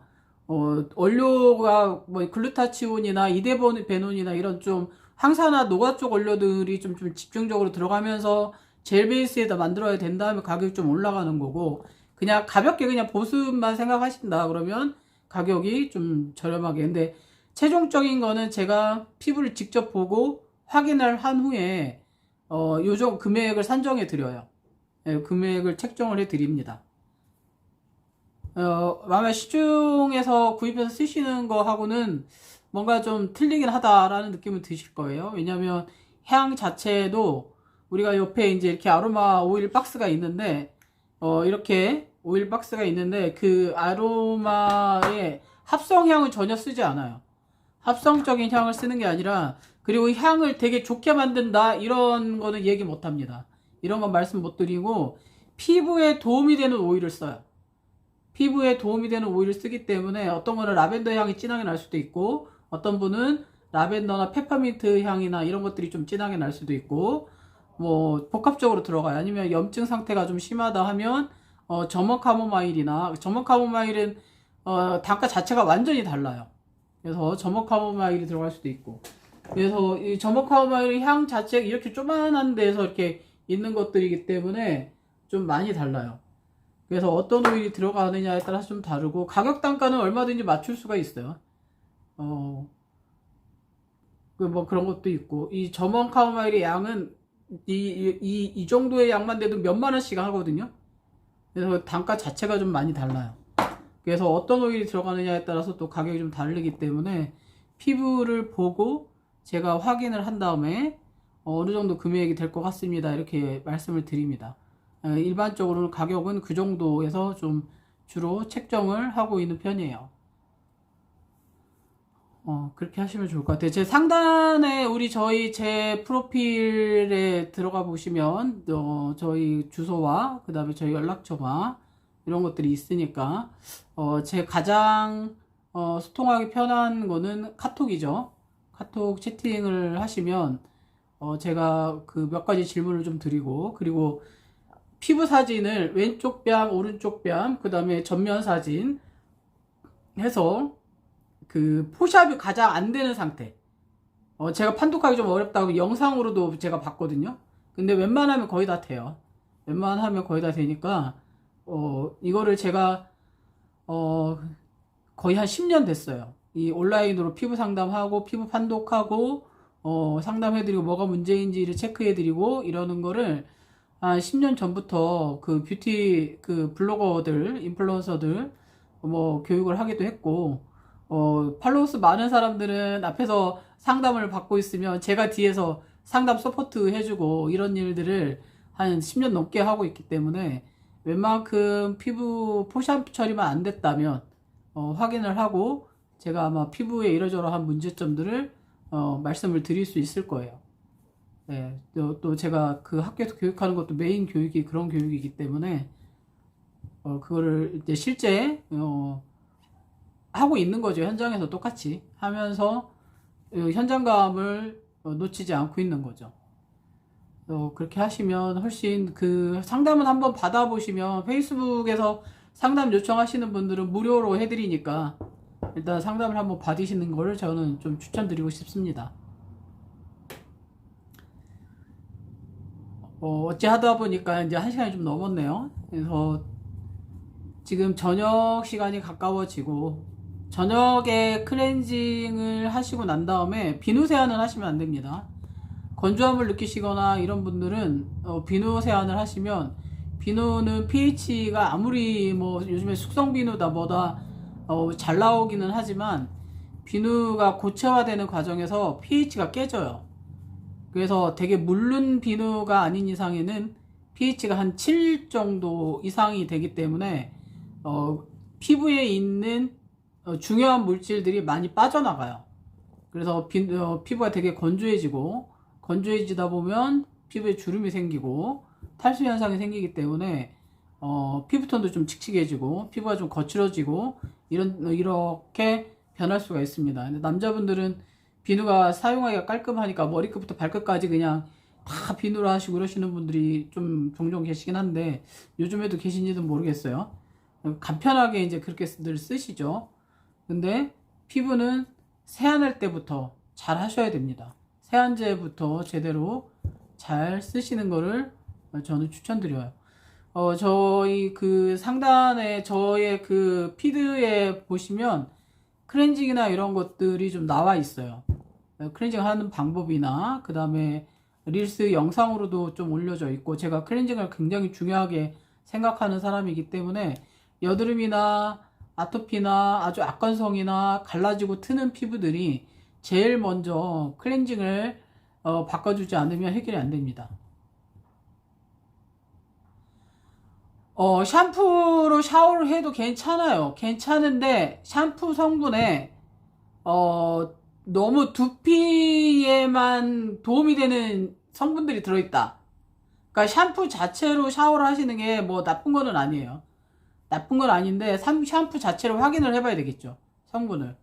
원료가 뭐 글루타치온이나 이데베논이나 이런 좀 항산화 노화 쪽 원료들이 좀 집중적으로 들어가면서 젤 베이스에다 만들어야 된다면 가격이 좀 올라가는 거고, 그냥 가볍게 그냥 보습만 생각하신다 그러면 가격이 좀 저렴하게. 근데 최종적인 거는 제가 피부를 직접 보고 확인을 한 후에 요정 금액을 산정해 드려요. 네, 금액을 책정을 해 드립니다. 아마 시중에서 구입해서 쓰시는 거 하고는 뭔가 좀 틀리긴 하다라는 느낌은 드실 거예요. 왜냐면 향 자체도 우리가 옆에 이제 이렇게 아로마 오일 박스가 있는데 이렇게 오일 박스가 있는데 그 아로마의 합성향은 전혀 쓰지 않아요. 합성적인 향을 쓰는 게 아니라, 그리고 향을 되게 좋게 만든다 이런 거는 얘기 못 합니다. 이런 건 말씀 못 드리고 피부에 도움이 되는 오일을 써요. 피부에 도움이 되는 오일을 쓰기 때문에 어떤 거는 라벤더 향이 진하게 날 수도 있고, 어떤 분은 라벤더나 페퍼민트 향이나 이런 것들이 좀 진하게 날 수도 있고, 뭐 복합적으로 들어가요. 아니면 염증 상태가 좀 심하다 하면 점원 카모마일이나, 점원 카모마일은 단가 자체가 완전히 달라요. 그래서 점원 카모마일이 들어갈 수도 있고, 그래서 이 점원 카모마일 향 자체가 이렇게 조만한 데서 이렇게 있는 것들이기 때문에 좀 많이 달라요. 그래서 어떤 오일이 들어가느냐에 따라서 좀 다르고, 가격 단가는 얼마든지 맞출 수가 있어요. 뭐 그런 것도 있고, 이 점원 카모마일의 양은 이 정도의 양만 돼도 몇만 원씩 하거든요. 그래서 단가 자체가 좀 많이 달라요. 그래서 어떤 오일이 들어가느냐에 따라서 또 가격이 좀 다르기 때문에 피부를 보고 제가 확인을 한 다음에 어느 정도 금액이 될 것 같습니다, 이렇게 말씀을 드립니다. 일반적으로는 가격은 그 정도에서 좀 주로 책정을 하고 있는 편이에요. 그렇게 하시면 좋을 것 같아요. 제 상단에 제 프로필에 들어가 보시면, 저희 주소와, 그 다음에 저희 연락처가, 이런 것들이 있으니까, 제 가장, 소통하기 편한 거는 카톡이죠. 카톡 채팅을 하시면, 제가 그 몇 가지 질문을 좀 드리고, 그리고 피부 사진을 왼쪽 뺨, 오른쪽 뺨, 그 다음에 전면 사진 해서, 그 포샵이 가장 안 되는 상태, 제가 판독하기 좀 어렵다고 영상으로도 제가 봤거든요. 근데 웬만하면 거의 다 돼요. 웬만하면 거의 다 되니까 이거를 제가 거의 한 10년 됐어요. 이 온라인으로 피부 상담하고 피부 판독하고 상담해드리고 뭐가 문제인지를 체크해드리고 이러는 거를 한 10년 전부터 그 뷰티 그 블로거들, 인플루언서들 뭐 교육을 하기도 했고, 팔로워 수 많은 사람들은 앞에서 상담을 받고 있으면 제가 뒤에서 상담 서포트 해주고 이런 일들을 한 10년 넘게 하고 있기 때문에, 웬만큼 피부 포샵 처리만 안 됐다면 확인을 하고 제가 아마 피부에 이러저러한 문제점들을 말씀을 드릴 수 있을 거예요. 네, 또 제가 그 학교에서 교육하는 것도 메인 교육이 그런 교육이기 때문에 그거를 이제 실제 하고 있는 거죠. 현장에서 똑같이 하면서 현장감을 놓치지 않고 있는 거죠. 그렇게 하시면 훨씬, 그 상담은 한번 받아보시면, 페이스북에서 상담 요청하시는 분들은 무료로 해드리니까 일단 상담을 한번 받으시는 거를 저는 좀 추천드리고 싶습니다. 어찌 하다 보니까 이제 1시간이 좀 넘었네요. 그래서 지금 저녁 시간이 가까워지고, 저녁에 클렌징을 하시고 난 다음에 비누 세안을 하시면 안 됩니다. 건조함을 느끼시거나 이런 분들은 비누 세안을 하시면, 비누는 pH가 아무리 뭐 요즘에 숙성 비누다 뭐다 잘 나오기는 하지만 비누가 고체화되는 과정에서 pH가 깨져요. 그래서 되게 물른 비누가 아닌 이상에는 pH가 한 7 정도 이상이 되기 때문에 피부에 있는 중요한 물질들이 많이 빠져나가요. 그래서 피부가 되게 건조해지다 보면 피부에 주름이 생기고 탈수 현상이 생기기 때문에 피부톤도 좀 칙칙해지고 피부가 좀 거칠어지고 이렇게 변할 수가 있습니다. 근데 남자분들은 비누가 사용하기가 깔끔하니까 머리끝부터 발끝까지 그냥 다 비누로 하시고 그러시는 분들이 좀 종종 계시긴 한데, 요즘에도 계신지는 모르겠어요. 간편하게 이제 그렇게들 쓰시죠. 근데 피부는 세안할 때부터 잘 하셔야 됩니다. 세안제부터 제대로 잘 쓰시는 거를 저는 추천드려요. 저희 그 상단에 저의 그 피드에 보시면 클렌징이나 이런 것들이 좀 나와 있어요. 클렌징 하는 방법이나, 그 다음에 릴스 영상으로도 좀 올려져 있고, 제가 클렌징을 굉장히 중요하게 생각하는 사람이기 때문에 여드름이나 아토피나 아주 악건성이나 갈라지고 트는 피부들이 제일 먼저 클렌징을 바꿔주지 않으면 해결이 안 됩니다. 샴푸로 샤워를 해도 괜찮아요. 괜찮은데 샴푸 성분에 너무 두피에만 도움이 되는 성분들이 들어있다. 그러니까 샴푸 자체로 샤워를 하시는 게 뭐 나쁜 거는 아니에요. 나쁜 건 아닌데 샴푸 자체를 확인을 해봐야 되겠죠. 성분을.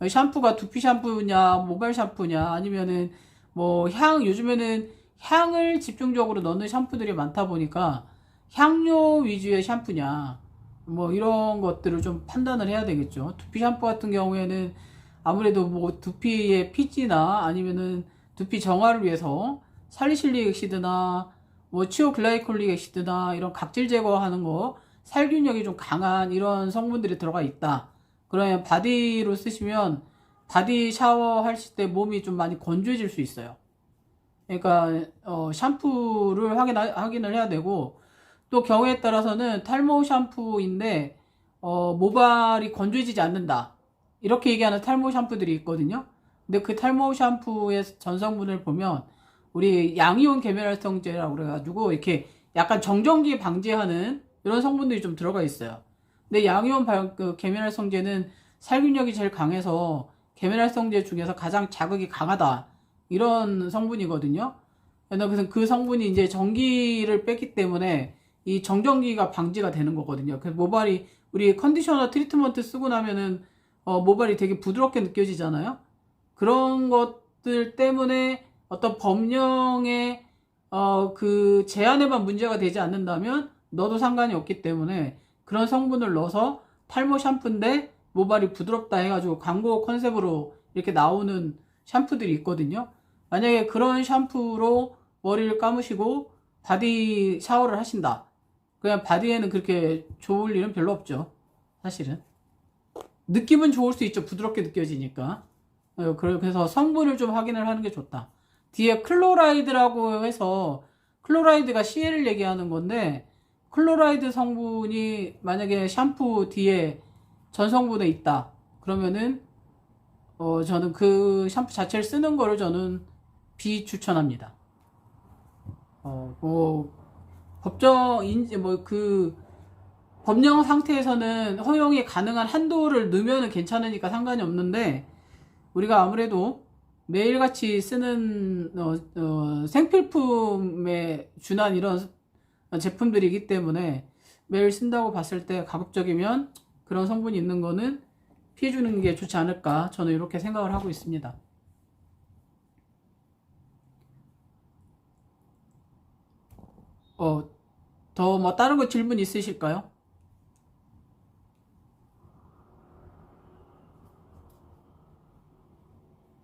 샴푸가 두피 샴푸냐 모발 샴푸냐, 아니면은 뭐 요즘에는 향을 집중적으로 넣는 샴푸들이 많다 보니까 향료 위주의 샴푸냐 뭐 이런 것들을 좀 판단을 해야 되겠죠. 두피 샴푸 같은 경우에는 아무래도 뭐 두피의 피지나 아니면은 두피 정화를 위해서 살리실릭 액시드나 뭐 치오글라이콜릭 액시드나 이런 각질 제거하는 거 살균력이 좀 강한 이런 성분들이 들어가 있다. 그러면 바디로 쓰시면 바디 샤워 하실 때 몸이 좀 많이 건조해질 수 있어요. 그러니까 샴푸를 확인을 해야 되고, 또 경우에 따라서는 탈모 샴푸인데 모발이 건조해지지 않는다 이렇게 얘기하는 탈모 샴푸들이 있거든요. 근데 그 탈모 샴푸의 전성분을 보면 우리 양이온 계면활성제라고 그래가지고 이렇게 약간 정전기 방지하는 이런 성분들이 좀 들어가 있어요. 근데 양이온 계면활성제는 살균력이 제일 강해서 계면활성제 중에서 가장 자극이 강하다 이런 성분이거든요. 그래서 그 성분이 이제 전기를 뺐기 때문에 이 정전기가 방지가 되는 거거든요. 그래서 모발이 우리 컨디셔너 트리트먼트 쓰고 나면은 모발이 되게 부드럽게 느껴지잖아요. 그런 것들 때문에 어떤 법령의 그 제한에만 문제가 되지 않는다면 넣어도 상관이 없기 때문에 그런 성분을 넣어서 탈모 샴푸인데 모발이 부드럽다 해가지고 광고 컨셉으로 이렇게 나오는 샴푸들이 있거든요. 만약에 그런 샴푸로 머리를 감으시고 바디 샤워를 하신다. 그냥 바디에는 그렇게 좋을 일은 별로 없죠. 사실은. 느낌은 좋을 수 있죠. 부드럽게 느껴지니까. 그래서 성분을 좀 확인을 하는 게 좋다. 뒤에 클로라이드라고 해서 클로라이드가 CL을 얘기하는 건데 클로라이드 성분이 만약에 샴푸 뒤에 전성분에 있다. 그러면은 저는 그 샴푸 자체를 쓰는 거를 저는 비추천합니다. 뭐 법령 상태에서는 허용이 가능한 한도를 넣으면 괜찮으니까 상관이 없는데 우리가 아무래도 매일같이 쓰는 생필품에 준한 이런 제품들이기 때문에 매일 쓴다고 봤을 때 가급적이면 그런 성분이 있는 거는 피해주는 게 좋지 않을까 저는 이렇게 생각을 하고 있습니다. 더 뭐 다른 거 질문 있으실까요?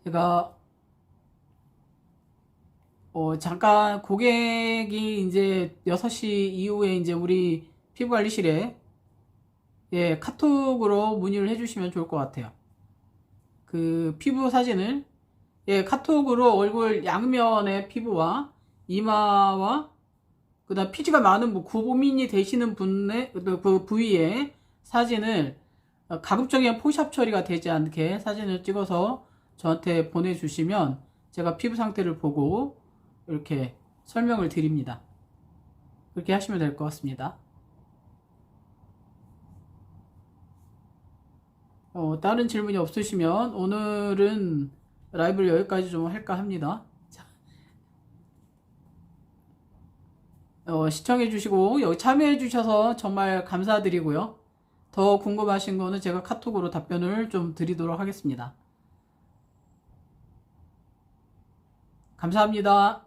제가 잠깐 고객이 이제 6시 이후에 이제 우리 피부관리실에 예, 카톡으로 문의를 해주시면 좋을 것 같아요. 그 피부 사진을 예, 카톡으로 얼굴 양면의 피부와 이마와 그다음 피지가 많은 고민이 되시는 분의 그 부위의 사진을 가급적이면 포샵 처리가 되지 않게 사진을 찍어서 저한테 보내주시면 제가 피부 상태를 보고 이렇게 설명을 드립니다. 그렇게 하시면 될 것 같습니다. 다른 질문이 없으시면 오늘은 라이브를 여기까지 좀 할까 합니다. 시청해주시고 여기 참여해주셔서 정말 감사드리고요. 더 궁금하신 거는 제가 카톡으로 답변을 좀 드리도록 하겠습니다. 감사합니다.